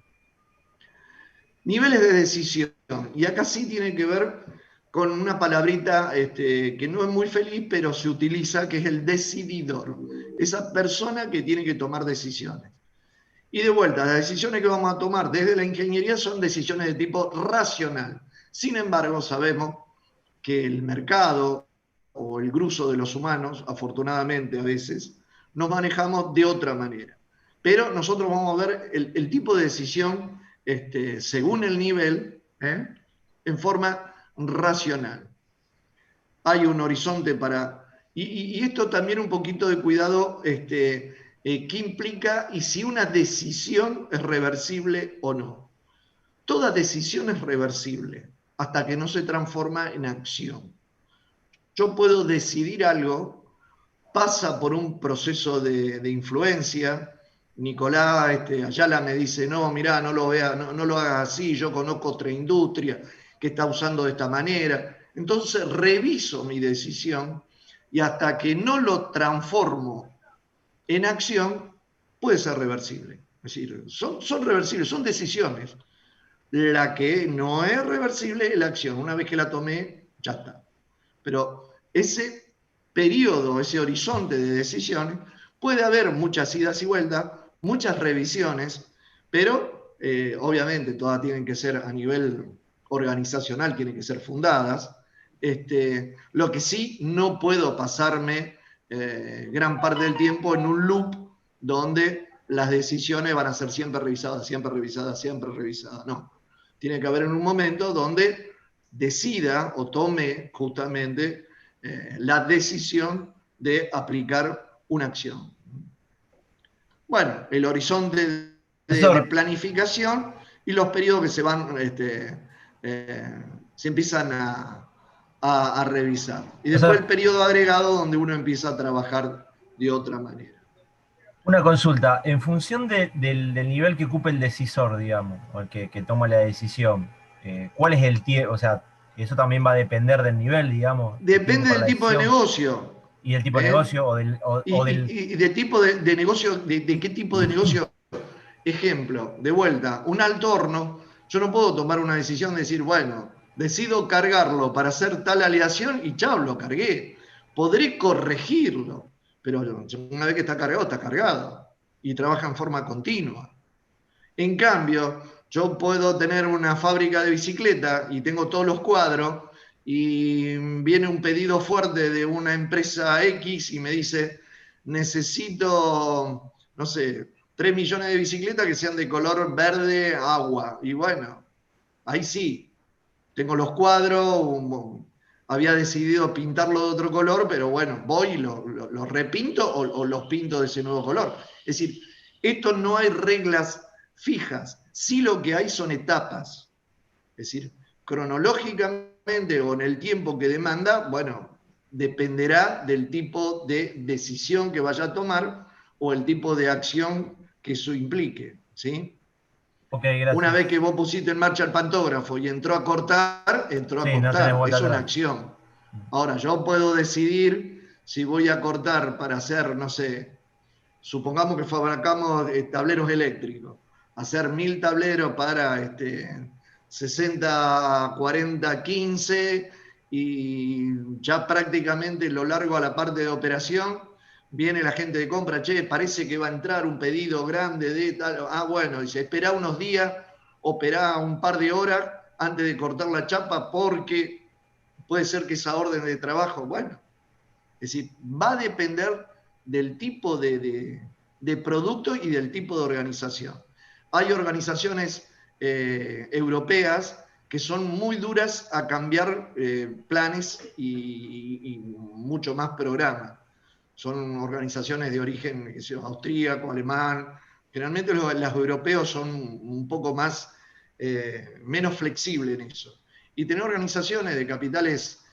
Niveles de decisión, y acá sí tiene que ver con una palabrita que no es muy feliz, pero se utiliza, que es el decididor. Esa persona que tiene que tomar decisiones. Y de vuelta, las decisiones que vamos a tomar desde la ingeniería son decisiones de tipo racional. Sin embargo, sabemos que el mercado o el grueso de los humanos, afortunadamente a veces, nos manejamos de otra manera. Pero nosotros vamos a ver el tipo de decisión según el nivel, en forma racional. Hay un horizonte para... Y esto también un poquito de cuidado, ¿qué implica? Y si una decisión es reversible o no. Toda decisión es reversible hasta que no se transforma en acción. Yo puedo decidir algo, pasa por un proceso de influencia. Nicolás Ayala me dice, no, mirá, no lo hagas así, yo conozco otra industria que está usando de esta manera. Entonces reviso mi decisión y hasta que no lo transformo en acción, puede ser reversible. Es decir, son reversibles, son decisiones. La que no es reversible es la acción. Una vez que la tomé, ya está. Pero ese periodo, ese horizonte de decisiones, puede haber muchas idas y vueltas, muchas revisiones, pero obviamente todas tienen que ser a nivel organizacional, tienen que ser fundadas. Lo que sí, no puedo pasarme gran parte del tiempo en un loop donde las decisiones van a ser siempre revisadas, siempre revisadas, siempre revisadas. No, tiene que haber en un momento donde decida o tome justamente la decisión de aplicar una acción. Bueno, el horizonte de planificación y los periodos que se van, se empiezan a revisar. Y después el periodo agregado donde uno empieza a trabajar de otra manera. Una consulta, en función del nivel que ocupe el decisor, digamos, o el que toma la decisión, ¿cuál es el tiempo? O sea, eso también va a depender del nivel, digamos. Depende del tipo de negocio. Y del tipo de negocio y de tipo de negocio, de qué tipo de negocio. Ejemplo, de vuelta, un alto horno, yo no puedo tomar una decisión de decir, bueno, decido cargarlo para hacer tal aleación y chao, lo cargué. Podré corregirlo, pero una vez que está cargado y trabaja en forma continua. En cambio, yo puedo tener una fábrica de bicicleta y tengo todos los cuadros y viene un pedido fuerte de una empresa X y me dice, necesito, no sé, 3 millones de bicicletas que sean de color verde agua. Y bueno, ahí sí, tengo los cuadros, había decidido pintarlo de otro color, pero bueno, voy y lo repinto o los pinto de ese nuevo color. Es decir, esto no hay reglas fijas, sí lo que hay son etapas. Es decir, cronológicamente o en el tiempo que demanda, bueno, dependerá del tipo de decisión que vaya a tomar o el tipo de acción que eso implique, ¿sí? Ok, gracias. Una vez que vos pusiste en marcha el pantógrafo y entró a cortar, entró a Sí, no tenés cortar, vuelta es una atrás. acción. Ahora, yo puedo decidir si voy a cortar para hacer, no sé, supongamos que fabricamos tableros eléctricos, hacer 1000 tableros para 60, 40, 15 y ya prácticamente lo largo a la parte de operación, viene la gente de compra, che, parece que va a entrar un pedido grande de tal, bueno, dice, esperá unos días, operá un par de horas antes de cortar la chapa porque puede ser que esa orden de trabajo, bueno, es decir, va a depender del tipo de producto y del tipo de organización. Hay organizaciones europeas que son muy duras a cambiar planes y mucho más programas. Son organizaciones de origen austríaco, alemán. Generalmente los europeos son un poco más, menos flexibles en eso. Y tener organizaciones de capitales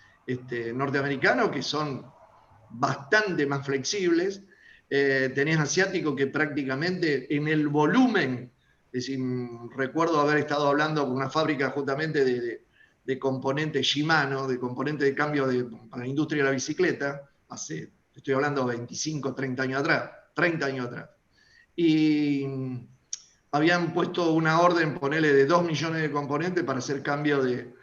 norteamericanos que son bastante más flexibles. Tenés asiático que prácticamente en el volumen, es decir, recuerdo haber estado hablando con una fábrica justamente de componentes Shimano, de componentes de cambio para la industria de la bicicleta, estoy hablando 25, 30 años atrás, 30 años atrás. Y habían puesto una orden, ponele, de 2 millones de componentes para hacer cambio de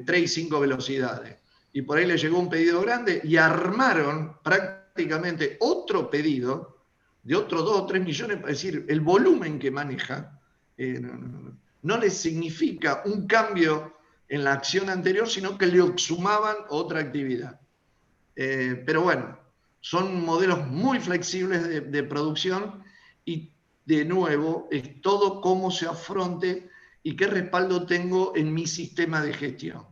3 y 5 velocidades. Y por ahí le llegó un pedido grande y armaron prácticamente otro pedido de otros 2 o 3 millones, es decir, el volumen que maneja no le significa un cambio en la acción anterior, sino que le sumaban otra actividad. Pero bueno, son modelos muy flexibles de producción y de nuevo es todo cómo se afronte y qué respaldo tengo en mi sistema de gestión.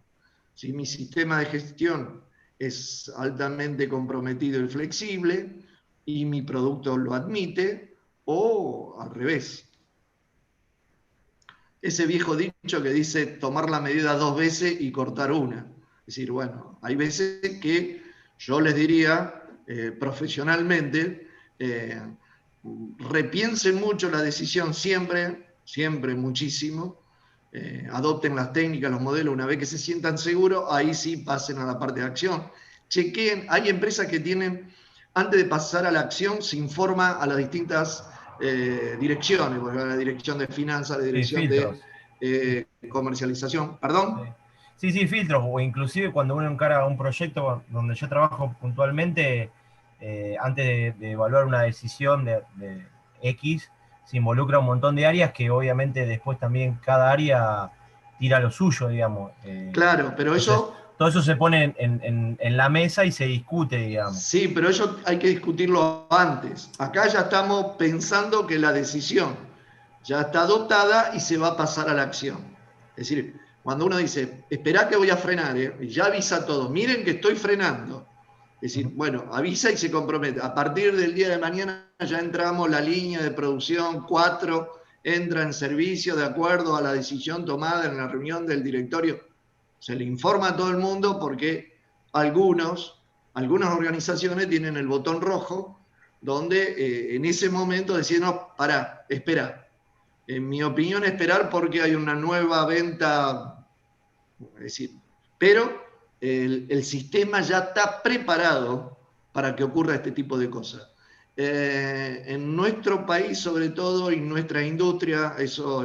Si mi sistema de gestión es altamente comprometido y flexible y mi producto lo admite, o al revés. Ese viejo dicho que dice tomar la medida 2 veces y cortar una. Es decir, bueno, hay veces que yo les diría profesionalmente, repiensen mucho la decisión siempre, siempre muchísimo, adopten las técnicas, los modelos, una vez que se sientan seguros, ahí sí pasen a la parte de acción. Chequeen, hay empresas que tienen, antes de pasar a la acción, se informa a las distintas direcciones, porque a la dirección de finanzas, la dirección de comercialización, ¿perdón? Sí, filtros, o inclusive cuando uno encara un proyecto donde yo trabajo puntualmente, antes de evaluar una decisión de X, se involucra un montón de áreas que obviamente después también cada área tira lo suyo, digamos. Claro, pero entonces, eso... todo eso se pone en la mesa y se discute, digamos. Sí, pero eso hay que discutirlo antes. Acá ya estamos pensando que la decisión ya está adoptada y se va a pasar a la acción. Es decir, cuando uno dice, esperá que voy a frenar, y ya avisa todo, miren que estoy frenando. Es decir, bueno, avisa y se compromete. A partir del día de mañana ya entramos, la línea de producción 4 entra en servicio de acuerdo a la decisión tomada en la reunión del directorio. Se le informa a todo el mundo porque algunas organizaciones tienen el botón rojo donde en ese momento deciden, no, pará, espera. En mi opinión, esperar porque hay una nueva venta, es decir, pero el sistema ya está preparado para que ocurra este tipo de cosas. En nuestro país, sobre todo, y en nuestra industria, eso,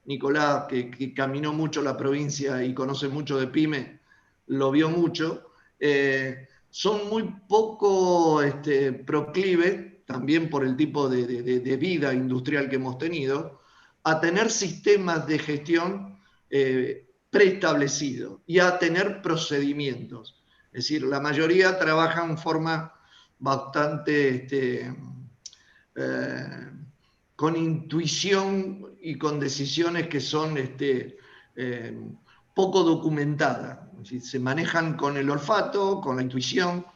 Nicolás, que caminó mucho la provincia y conoce mucho de PYME, lo vio mucho, son muy poco proclives, también por el tipo de vida industrial que hemos tenido, a tener sistemas de gestión preestablecidos y a tener procedimientos. Es decir, la mayoría trabaja en forma bastante con intuición y con decisiones que son poco documentadas. Se manejan con el olfato, con la intuición,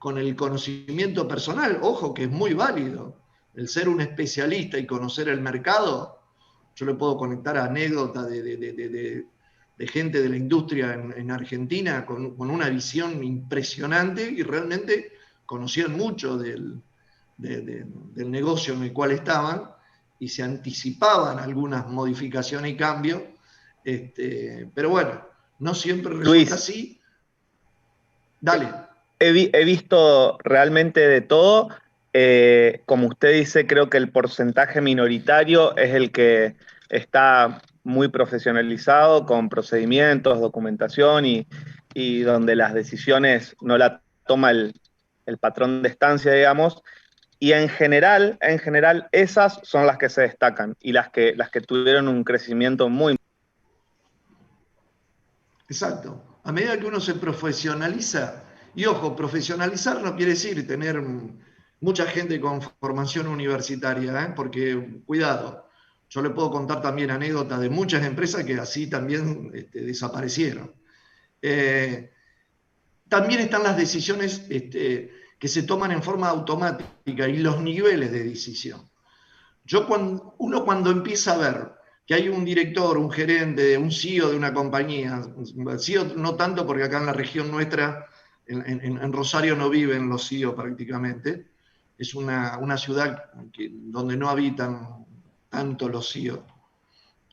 con el conocimiento personal. Ojo, que es muy válido. El ser un especialista y conocer el mercado, yo le puedo conectar anécdotas de gente de la industria en Argentina con una visión impresionante y realmente conocían mucho del negocio en el cual estaban y se anticipaban algunas modificaciones y cambios. Pero bueno, no siempre resulta Luis, así. Dale. He visto realmente de todo. Como usted dice, creo que el porcentaje minoritario es el que está muy profesionalizado, con procedimientos, documentación y donde las decisiones no la toma el patrón de estancia, digamos. Y en general, esas son las que se destacan y las que tuvieron un crecimiento muy. Exacto. A medida que uno se profesionaliza, y ojo, profesionalizar no quiere decir tener mucha gente con formación universitaria, porque, cuidado, yo le puedo contar también anécdotas de muchas empresas que así también desaparecieron. También están las decisiones que se toman en forma automática y los niveles de decisión. Uno cuando empieza a ver que hay un director, un gerente, un CEO de una compañía, CEO no tanto porque acá en la región nuestra, en Rosario no viven los CEO prácticamente, es una ciudad donde no habitan tanto los CEO.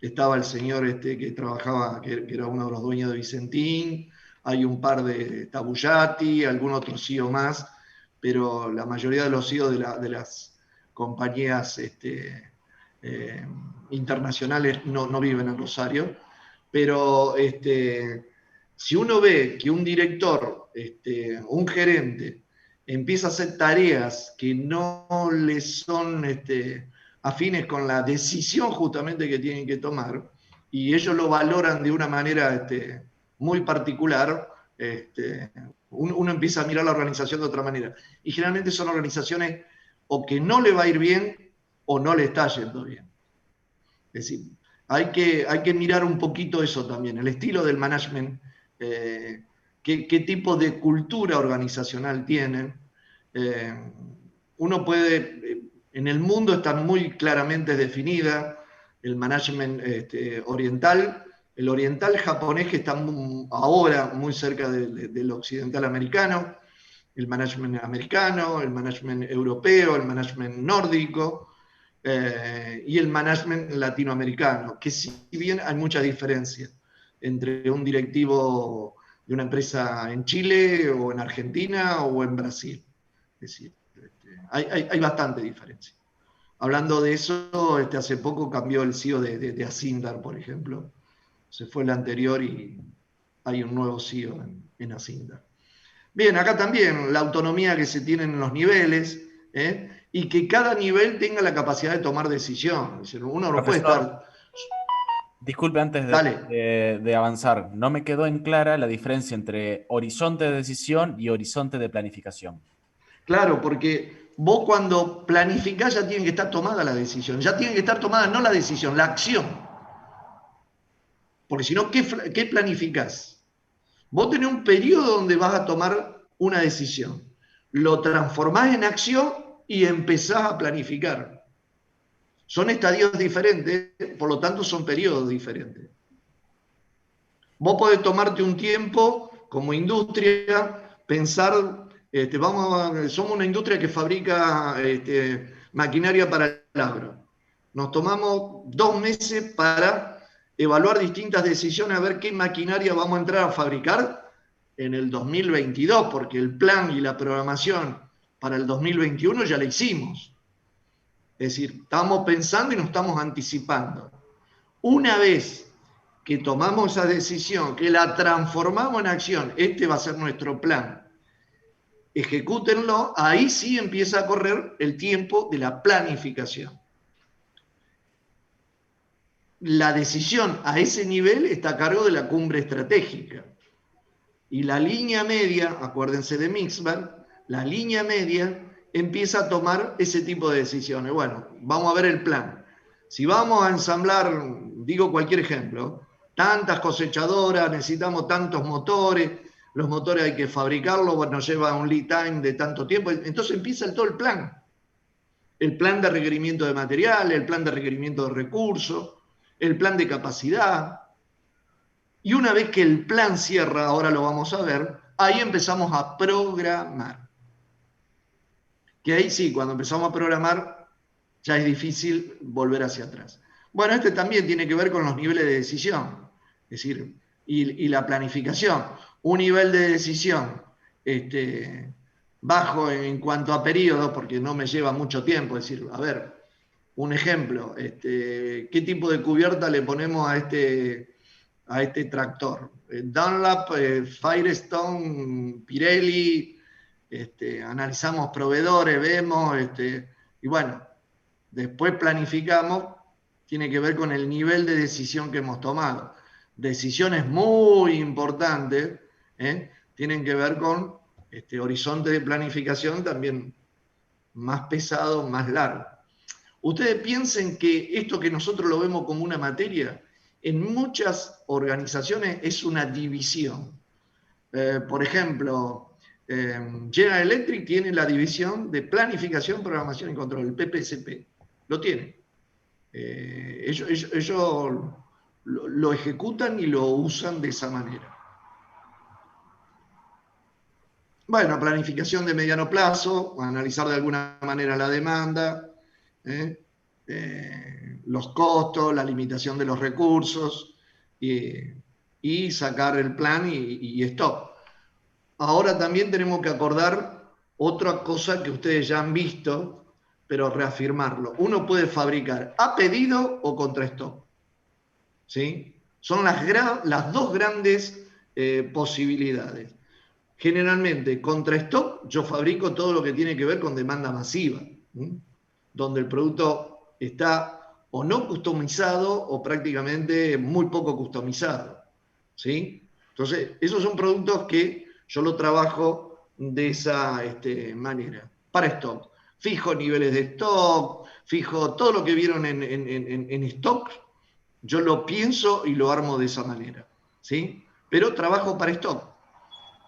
Estaba el señor que trabajaba, que era uno de los dueños de Vicentín, hay un par de Tabullati, algún otro CEO más, pero la mayoría de los CEO de las compañías internacionales no viven en Rosario. Pero si uno ve que un director, un gerente, empieza a hacer tareas que no le son afines con la decisión justamente que tienen que tomar, y ellos lo valoran de una manera muy particular, uno empieza a mirar la organización de otra manera. Y generalmente son organizaciones o que no le va a ir bien o no le está yendo bien. Es decir, hay que mirar un poquito eso también, el estilo del management, qué tipo de cultura organizacional tienen. Uno puede, en el mundo está muy claramente definida el management oriental, el oriental japonés que está ahora muy cerca del occidental americano, el management americano, el management europeo, el management nórdico, y el management latinoamericano, que si bien hay mucha diferencia entre un directivo de una empresa en Chile o en Argentina o en Brasil. Es decir, hay bastante diferencia. Hablando de eso, hace poco cambió el CEO de Asindar, por ejemplo. Se fue el anterior y hay un nuevo CEO en Asindar. Bien, acá también la autonomía que se tiene en los niveles, y que cada nivel tenga la capacidad de tomar decisión. Uno no puede estar... Disculpe, antes de avanzar, no me quedó en clara la diferencia entre horizonte de decisión y horizonte de planificación. Claro, porque vos cuando planificás ya tiene que estar tomada la decisión, ya tiene que estar tomada no la decisión, la acción. Porque si no, ¿qué planificás? Vos tenés un periodo donde vas a tomar una decisión, lo transformás en acción y empezás a planificar. Son estadios diferentes, por lo tanto son periodos diferentes. Vos podés tomarte un tiempo como industria, pensar, somos una industria que fabrica maquinaria para el agro. Nos tomamos 2 meses para evaluar distintas decisiones, a ver qué maquinaria vamos a entrar a fabricar en el 2022, porque el plan y la programación para el 2021 ya la hicimos. Es decir, estamos pensando y nos estamos anticipando. Una vez que tomamos esa decisión, que la transformamos en acción, este va a ser nuestro plan, ejecútenlo, ahí sí empieza a correr el tiempo de la planificación. La decisión a ese nivel está a cargo de la cumbre estratégica. Y la línea media, acuérdense de Mixberg, la línea media empieza a tomar ese tipo de decisiones. Bueno, vamos a ver el plan. Si vamos a ensamblar, digo cualquier ejemplo, tantas cosechadoras, necesitamos tantos motores, los motores hay que fabricarlos, nos lleva un lead time de tanto tiempo, entonces empieza todo el plan. El plan de requerimiento de material, el plan de requerimiento de recursos, el plan de capacidad. Y una vez que el plan cierra, ahora lo vamos a ver, ahí empezamos a programar. Que ahí sí, cuando empezamos a programar, ya es difícil volver hacia atrás. Bueno, este también tiene que ver con los niveles de decisión, es decir, y la planificación. Un nivel de decisión bajo en cuanto a periodos, porque no me lleva mucho tiempo, es decir, a ver, un ejemplo, ¿qué tipo de cubierta le ponemos a este tractor? Dunlop, Firestone, Pirelli, analizamos proveedores, vemos, y bueno, después planificamos, tiene que ver con el nivel de decisión que hemos tomado. Decisiones muy importantes, tienen que ver con horizonte de planificación también más pesado, más largo. Ustedes piensen que esto que nosotros lo vemos como una materia, en muchas organizaciones es una división. Por ejemplo, General Electric tiene la división de planificación, programación y control, el PPSP. Lo tiene. Ellos lo ejecutan y lo usan de esa manera. Bueno, planificación de mediano plazo, analizar de alguna manera la demanda, los costos, la limitación de los recursos, y sacar el plan y stop. Ahora también tenemos que acordar otra cosa que ustedes ya han visto, pero reafirmarlo. Uno puede fabricar a pedido o contra stock. ¿Sí? Son las dos grandes posibilidades. Generalmente, contra stock, yo fabrico todo lo que tiene que ver con demanda masiva, donde el producto está o no customizado o prácticamente muy poco customizado. ¿Sí? Entonces, esos son productos que yo lo trabajo de esa manera. Para stock. Fijo niveles de stock, fijo todo lo que vieron en stock, yo lo pienso y lo armo de esa manera. ¿Sí? Pero trabajo para stock.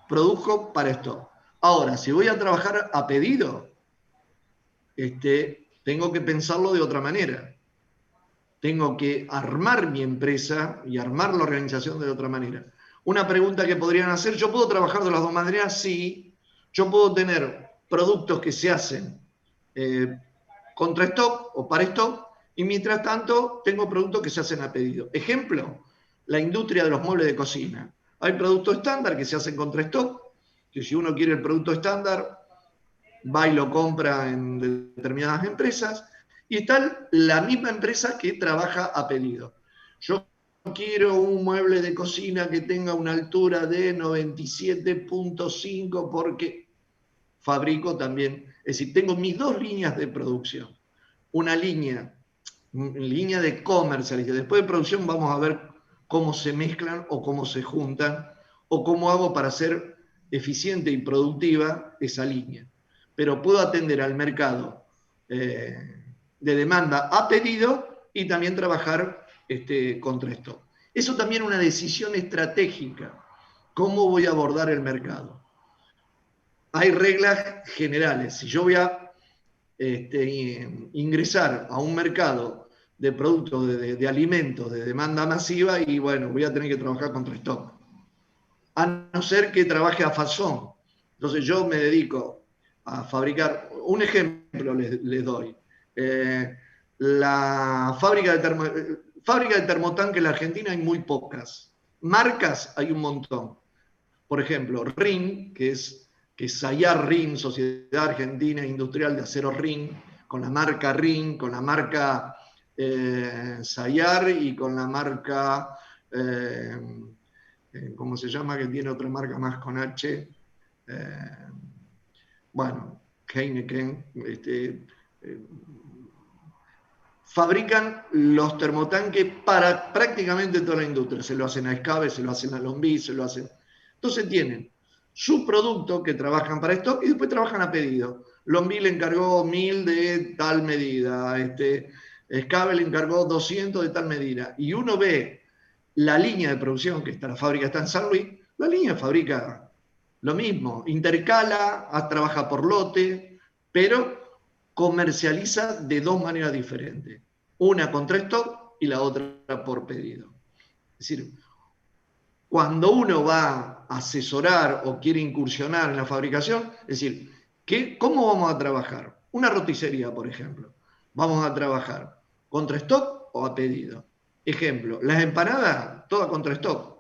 Produzco para stock. Ahora, si voy a trabajar a pedido, tengo que pensarlo de otra manera. Tengo que armar mi empresa y armar la organización de otra manera. Una pregunta que podrían hacer, ¿yo puedo trabajar de las dos maneras? Sí. Yo puedo tener productos que se hacen contra stock o para stock, y mientras tanto tengo productos que se hacen a pedido. Ejemplo, la industria de los muebles de cocina. Hay productos estándar que se hacen contra stock, que si uno quiere el producto estándar, va y lo compra en determinadas empresas, y está la misma empresa que trabaja a pedido. Yo quiero un mueble de cocina que tenga una altura de 97.5 porque fabrico también. Es decir, tengo mis dos líneas de producción. Una línea de comercialización. Después de producción vamos a ver cómo se mezclan o cómo se juntan o cómo hago para ser eficiente y productiva esa línea. Pero puedo atender al mercado de demanda a pedido y también trabajar contra esto. Eso también es una decisión estratégica. ¿Cómo voy a abordar el mercado? Hay reglas generales. Si yo voy a ingresar a un mercado de productos de alimentos de demanda masiva, y bueno, voy a tener que trabajar contra stock. A no ser que trabaje a fazón. Entonces yo me dedico a fabricar, un ejemplo les doy. La fábrica de termotanques en la Argentina hay muy pocas. Marcas hay un montón. Por ejemplo, RIN, que es Sayar RIN, Sociedad Argentina Industrial de Acero RIN, con la marca RIN, con la marca Sayar y con la marca, ¿cómo se llama? Que tiene otra marca más con H. Bueno, Heineken. Fabrican los termotanques para prácticamente toda la industria. Se lo hacen a Escabe, se lo hacen a Lombí, se lo hacen. Entonces tienen su producto que trabajan para stock y después trabajan a pedido. Lombí le encargó 1000 de tal medida. Scabel encargó 200 de tal medida, y uno ve la línea de producción, que está la fábrica está en San Luis, la línea fabrica lo mismo, intercala, trabaja por lote, pero comercializa de dos maneras diferentes. Una contra stock y la otra por pedido. Es decir, cuando uno va a asesorar o quiere incursionar en la fabricación, es decir, ¿cómo vamos a trabajar? Una roticería, por ejemplo. Vamos a trabajar contra stock o a pedido. Ejemplo, las empanadas, todas contra stock.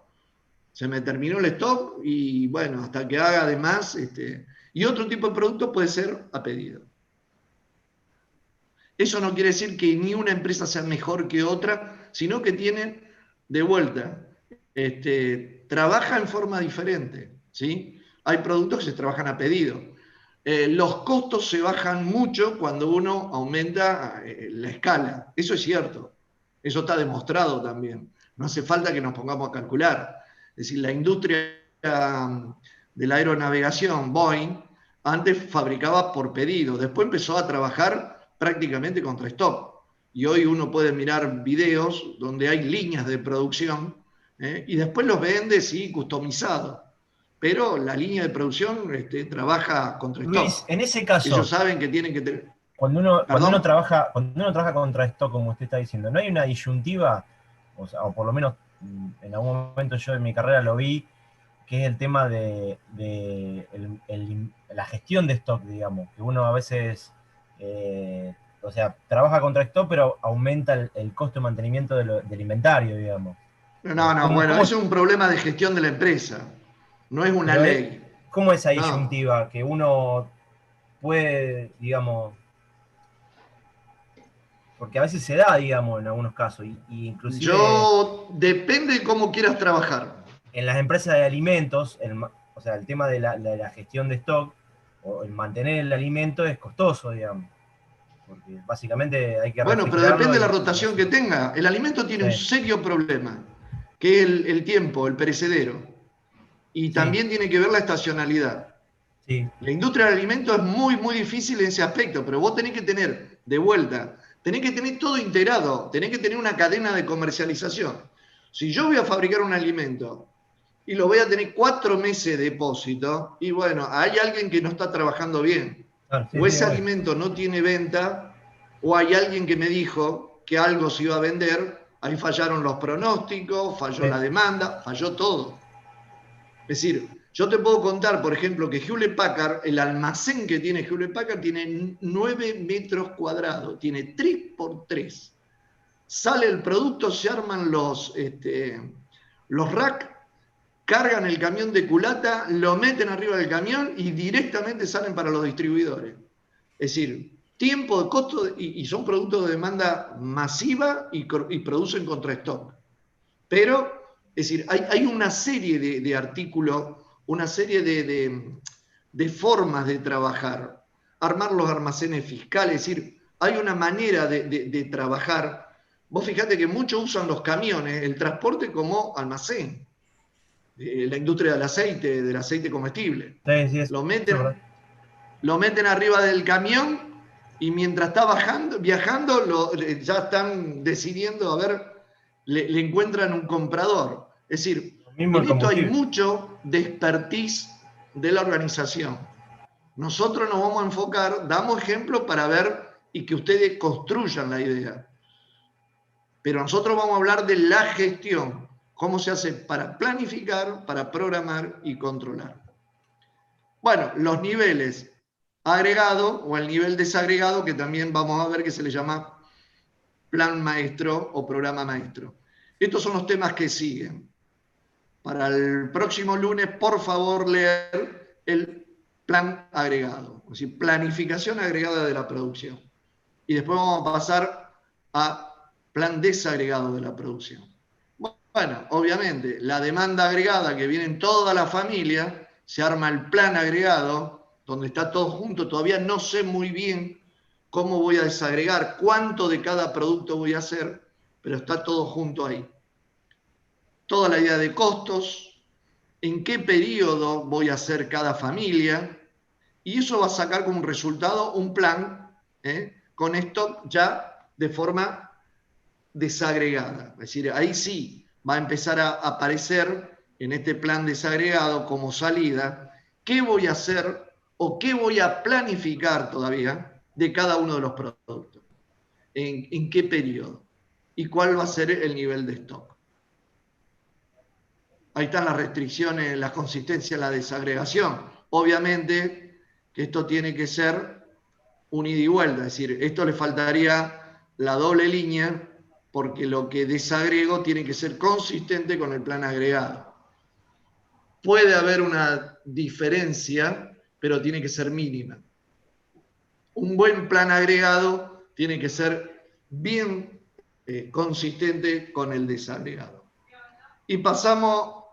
Se me terminó el stock y bueno, hasta que haga de más. Y otro tipo de producto puede ser a pedido. Eso no quiere decir que ni una empresa sea mejor que otra, sino que tiene, de vuelta, trabaja en forma diferente, ¿sí? Hay productos que se trabajan a pedido. Los costos se bajan mucho cuando uno aumenta la escala. Eso es cierto. Eso está demostrado también. No hace falta que nos pongamos a calcular. Es decir, la industria de la aeronavegación, Boeing, antes fabricaba por pedido. Después empezó a trabajar prácticamente contra stock. Y hoy uno puede mirar videos donde hay líneas de producción y después los vende, sí, customizados. Pero la línea de producción trabaja contra stock. Luis, en ese caso, ellos saben que tienen que tener... Cuando uno trabaja contra stock, como usted está diciendo, ¿no hay una disyuntiva? O por lo menos en algún momento yo en mi carrera lo vi, que es el tema de la gestión de stock, digamos, que uno a veces, trabaja contra stock, pero aumenta el costo de mantenimiento del inventario, digamos. No, eso es un problema de gestión de la empresa, no es una ley. ¿Cómo es esa disyuntiva? Que uno puede, digamos... Porque a veces se da, digamos, en algunos casos. Y inclusive depende de cómo quieras trabajar. En las empresas de alimentos, el tema de la gestión de stock, o el mantener el alimento es costoso, digamos. Porque básicamente hay que... Bueno, pero depende de la rotación que tenga. El alimento tiene un serio problema, que es el tiempo, el perecedero. Y también tiene que ver la estacionalidad. Sí. La industria del alimento es muy, muy difícil en ese aspecto, pero vos tenés que tener, de vuelta, tenés que tener todo integrado, tenés que tener una cadena de comercialización. Si yo voy a fabricar un alimento y lo voy a tener 4 meses de depósito, y bueno, hay alguien que no está trabajando bien. O ese alimento no tiene venta, o hay alguien que me dijo que algo se iba a vender, ahí fallaron los pronósticos, falló la demanda, falló todo. Es decir, yo te puedo contar, por ejemplo, que Hewlett Packard, el almacén que tiene Hewlett Packard tiene 9 metros cuadrados, tiene 3 por 3. Sale el producto, se arman los racks, cargan el camión de culata, lo meten arriba del camión y directamente salen para los distribuidores. Es decir, tiempo, costo, y son productos de demanda masiva y producen contra stock. Pero, es decir, hay una serie de artículos, una serie de formas de trabajar, armar los almacenes fiscales, es decir, hay una manera de trabajar. Vos fijate que muchos usan los camiones, el transporte como almacén. La industria del aceite comestible. Lo meten arriba del camión y mientras está viajando, ya están decidiendo, a ver, le encuentran un comprador. Es decir, en esto hay mucho de expertise de la organización. Nosotros nos vamos a enfocar, damos ejemplos para ver y que ustedes construyan la idea. Pero nosotros vamos a hablar de la gestión, cómo se hace para planificar, para programar y controlar. Bueno, los niveles agregado o el nivel desagregado, que también vamos a ver que se le llama plan maestro o programa maestro. Estos son los temas que siguen. Para el próximo lunes, por favor, leer el plan agregado, es decir, planificación agregada de la producción. Y después vamos a pasar a plan desagregado de la producción. Bueno, obviamente, la demanda agregada que viene en toda la familia, se arma el plan agregado, donde está todo junto. Todavía no sé muy bien cómo voy a desagregar, cuánto de cada producto voy a hacer, pero está todo junto ahí. Toda la idea de costos, en qué periodo voy a hacer cada familia, y eso va a sacar como resultado un plan con stock ya de forma desagregada. Es decir, ahí sí va a empezar a aparecer en este plan desagregado como salida qué voy a hacer o qué voy a planificar todavía de cada uno de los productos. En qué periodo y cuál va a ser el nivel de stock. Ahí están las restricciones, la consistencia, la desagregación. Obviamente que esto tiene que ser un ida y vuelta, es decir, esto le faltaría la doble línea porque lo que desagrego tiene que ser consistente con el plan agregado. Puede haber una diferencia, pero tiene que ser mínima. Un buen plan agregado tiene que ser bien consistente con el desagregado. Y pasamos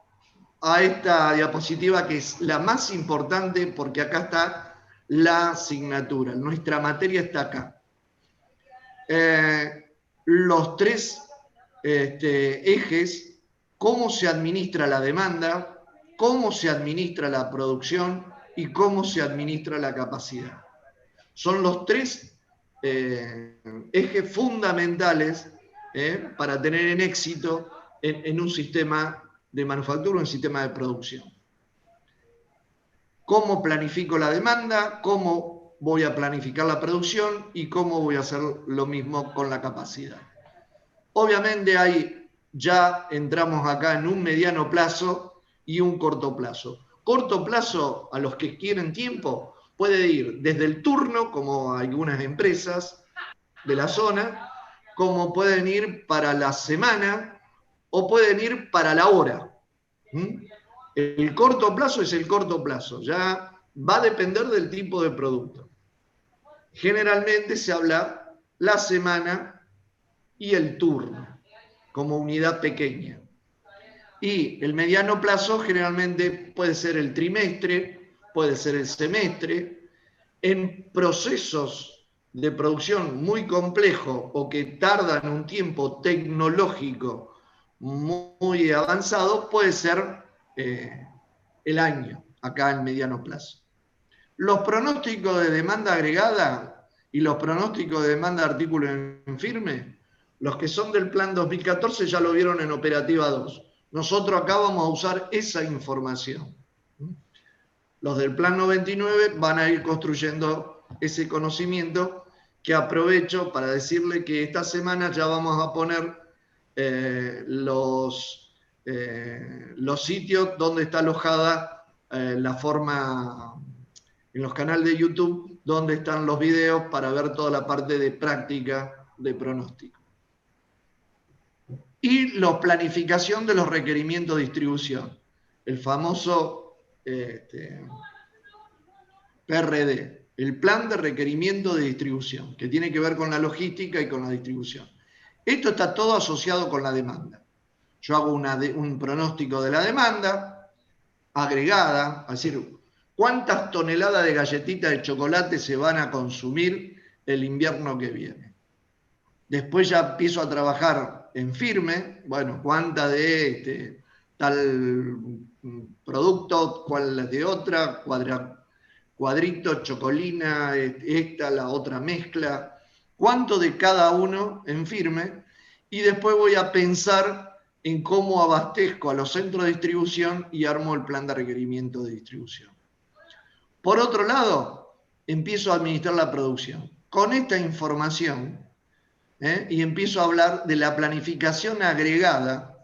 a esta diapositiva que es la más importante porque acá está la asignatura. Nuestra materia está acá. Los tres ejes, cómo se administra la demanda, cómo se administra la producción y cómo se administra la capacidad. Son los tres ejes fundamentales para tener en éxito en un sistema de manufactura, un sistema de producción. ¿Cómo planifico la demanda? ¿Cómo voy a planificar la producción? ¿Y cómo voy a hacer lo mismo con la capacidad? Obviamente ya entramos acá en un mediano plazo y un corto plazo. Corto plazo, a los que quieren tiempo, puede ir desde el turno, como algunas empresas de la zona, como pueden ir para la semana, o pueden ir para la hora. El corto plazo es el corto plazo, ya va a depender del tipo de producto. Generalmente se habla la semana y el turno, como unidad pequeña. Y el mediano plazo generalmente puede ser el trimestre, puede ser el semestre. En procesos de producción muy complejos o que tardan un tiempo tecnológico muy avanzado, puede ser el año, acá en mediano plazo. Los pronósticos de demanda agregada y los pronósticos de demanda de artículo en firme, los que son del plan 2014 ya lo vieron en operativa 2. Nosotros acá vamos a usar esa información. Los del plan 99 van a ir construyendo ese conocimiento que aprovecho para decirle que esta semana ya vamos a poner los sitios donde está alojada la forma, en los canales de YouTube, donde están los videos para ver toda la parte de práctica de pronóstico. Y la planificación de los requerimientos de distribución, el famoso PRD, el plan de requerimiento de distribución, que tiene que ver con la logística y con la distribución. Esto está todo asociado con la demanda. Yo hago un pronóstico de la demanda agregada, es decir, cuántas toneladas de galletitas de chocolate se van a consumir el invierno que viene. Después ya empiezo a trabajar en firme, bueno, cuánta de tal producto, cuál de otra, cuadrito, chocolina, la otra mezcla, cuánto de cada uno en firme, y después voy a pensar en cómo abastezco a los centros de distribución y armo el plan de requerimiento de distribución. Por otro lado, empiezo a administrar la producción. Con esta información, y empiezo a hablar de la planificación agregada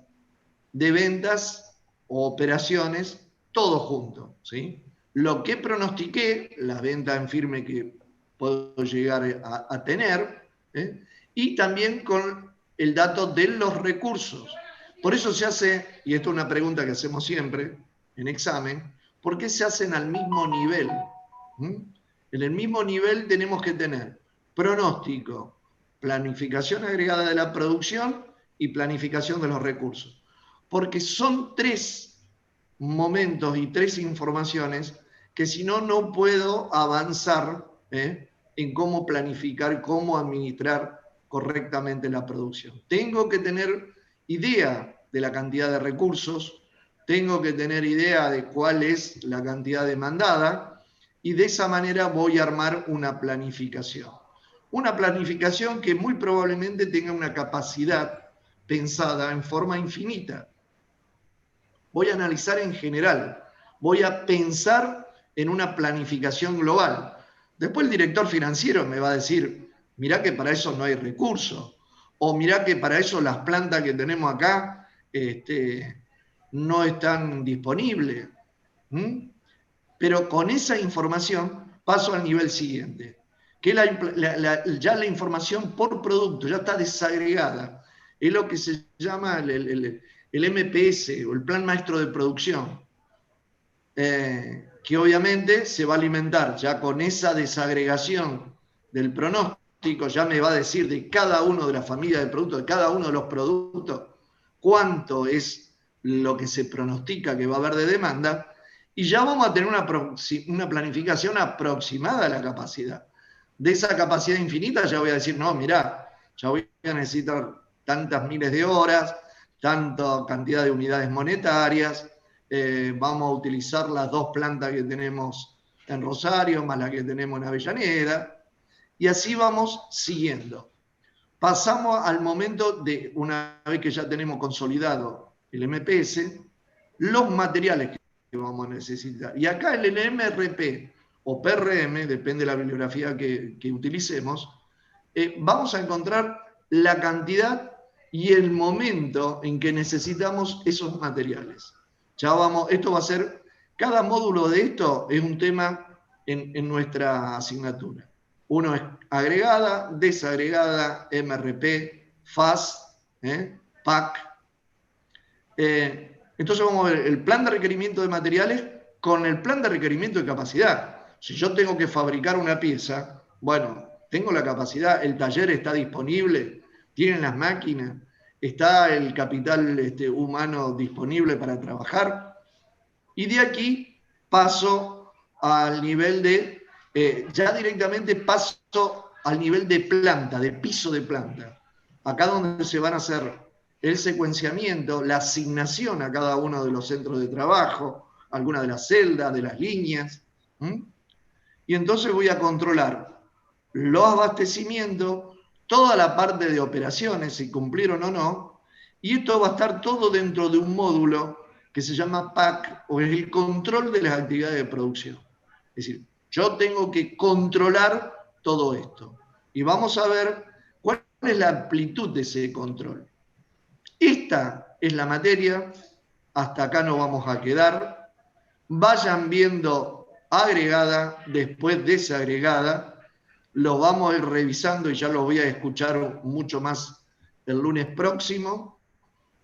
de ventas o operaciones, todo junto, ¿sí? Lo que pronostiqué, las ventas en firme que puedo llegar a tener, y también con el dato de los recursos. Por eso se hace, y esto es una pregunta que hacemos siempre en examen, ¿por qué se hacen al mismo nivel? En el mismo nivel tenemos que tener pronóstico, planificación agregada de la producción y planificación de los recursos. Porque son tres momentos y tres informaciones que si no, no puedo avanzar en cómo planificar, cómo administrar correctamente la producción. Tengo que tener idea de la cantidad de recursos, tengo que tener idea de cuál es la cantidad demandada y de esa manera voy a armar una planificación. una planificación que muy probablemente tenga una capacidad pensada en forma infinita. Voy a analizar en general, voy a pensar en una planificación global. Después el director financiero me va a decir, mirá que para eso no hay recursos, o mirá que para eso las plantas que tenemos acá no están disponibles. Pero con esa información paso al nivel siguiente, que ya la información por producto ya está desagregada. Es lo que se llama el MPS, o el Plan Maestro de Producción, que obviamente se va a alimentar ya con esa desagregación del pronóstico, ya me va a decir de cada uno de las familias de productos, de cada uno de los productos, cuánto es lo que se pronostica que va a haber de demanda, y ya vamos a tener una planificación aproximada a la capacidad. De esa capacidad infinita ya voy a decir, no, mirá, ya voy a necesitar tantas miles de horas, tanta cantidad de unidades monetarias, vamos a utilizar las 2 plantas que tenemos en Rosario, más la que tenemos en Avellaneda, y así vamos siguiendo. Pasamos al momento de, una vez que ya tenemos consolidado el MPS, los materiales que vamos a necesitar. Y acá el MRP o PRM, depende de la bibliografía que utilicemos, vamos a encontrar la cantidad y el momento en que necesitamos esos materiales. Ya vamos, esto va a ser, cada módulo de esto es un tema en nuestra asignatura. Uno es agregada, desagregada, MRP, FAS, PAC. Entonces vamos a ver el plan de requerimiento de materiales con el plan de requerimiento de capacidad. Si yo tengo que fabricar una pieza, bueno, tengo la capacidad, el taller está disponible, tienen las máquinas, está el capital humano disponible para trabajar. Y de aquí paso al nivel de, ya directamente paso al nivel de planta, de piso de planta. Acá donde se van a hacer el secuenciamiento, la asignación a cada uno de los centros de trabajo, algunas de las celdas, de las líneas. Y entonces voy a controlar los abastecimientos, toda la parte de operaciones, si cumplieron o no, y esto va a estar todo dentro de un módulo que se llama PAC, o es el control de las actividades de producción. Es decir, yo tengo que controlar todo esto. Y vamos a ver cuál es la amplitud de ese control. Esta es la materia, hasta acá nos vamos a quedar. Vayan viendo agregada, después desagregada, lo vamos a ir revisando y ya lo voy a escuchar mucho más el lunes próximo.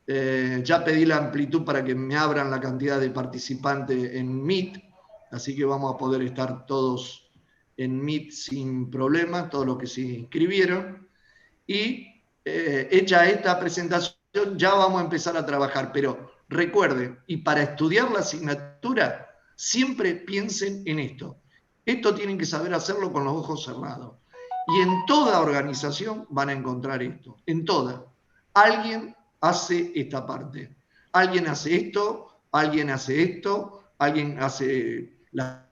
Ya pedí la amplitud para que me abran la cantidad de participantes en Meet, así que vamos a poder estar todos en Meet sin problema, todos los que se inscribieron. Y hecha esta presentación, ya vamos a empezar a trabajar, pero recuerden, y para estudiar la asignatura, siempre piensen en esto. Esto tienen que saber hacerlo con los ojos cerrados. Y en toda organización van a encontrar esto, en toda. Alguien hace esta parte. Alguien hace esto, alguien hace esto, alguien hace la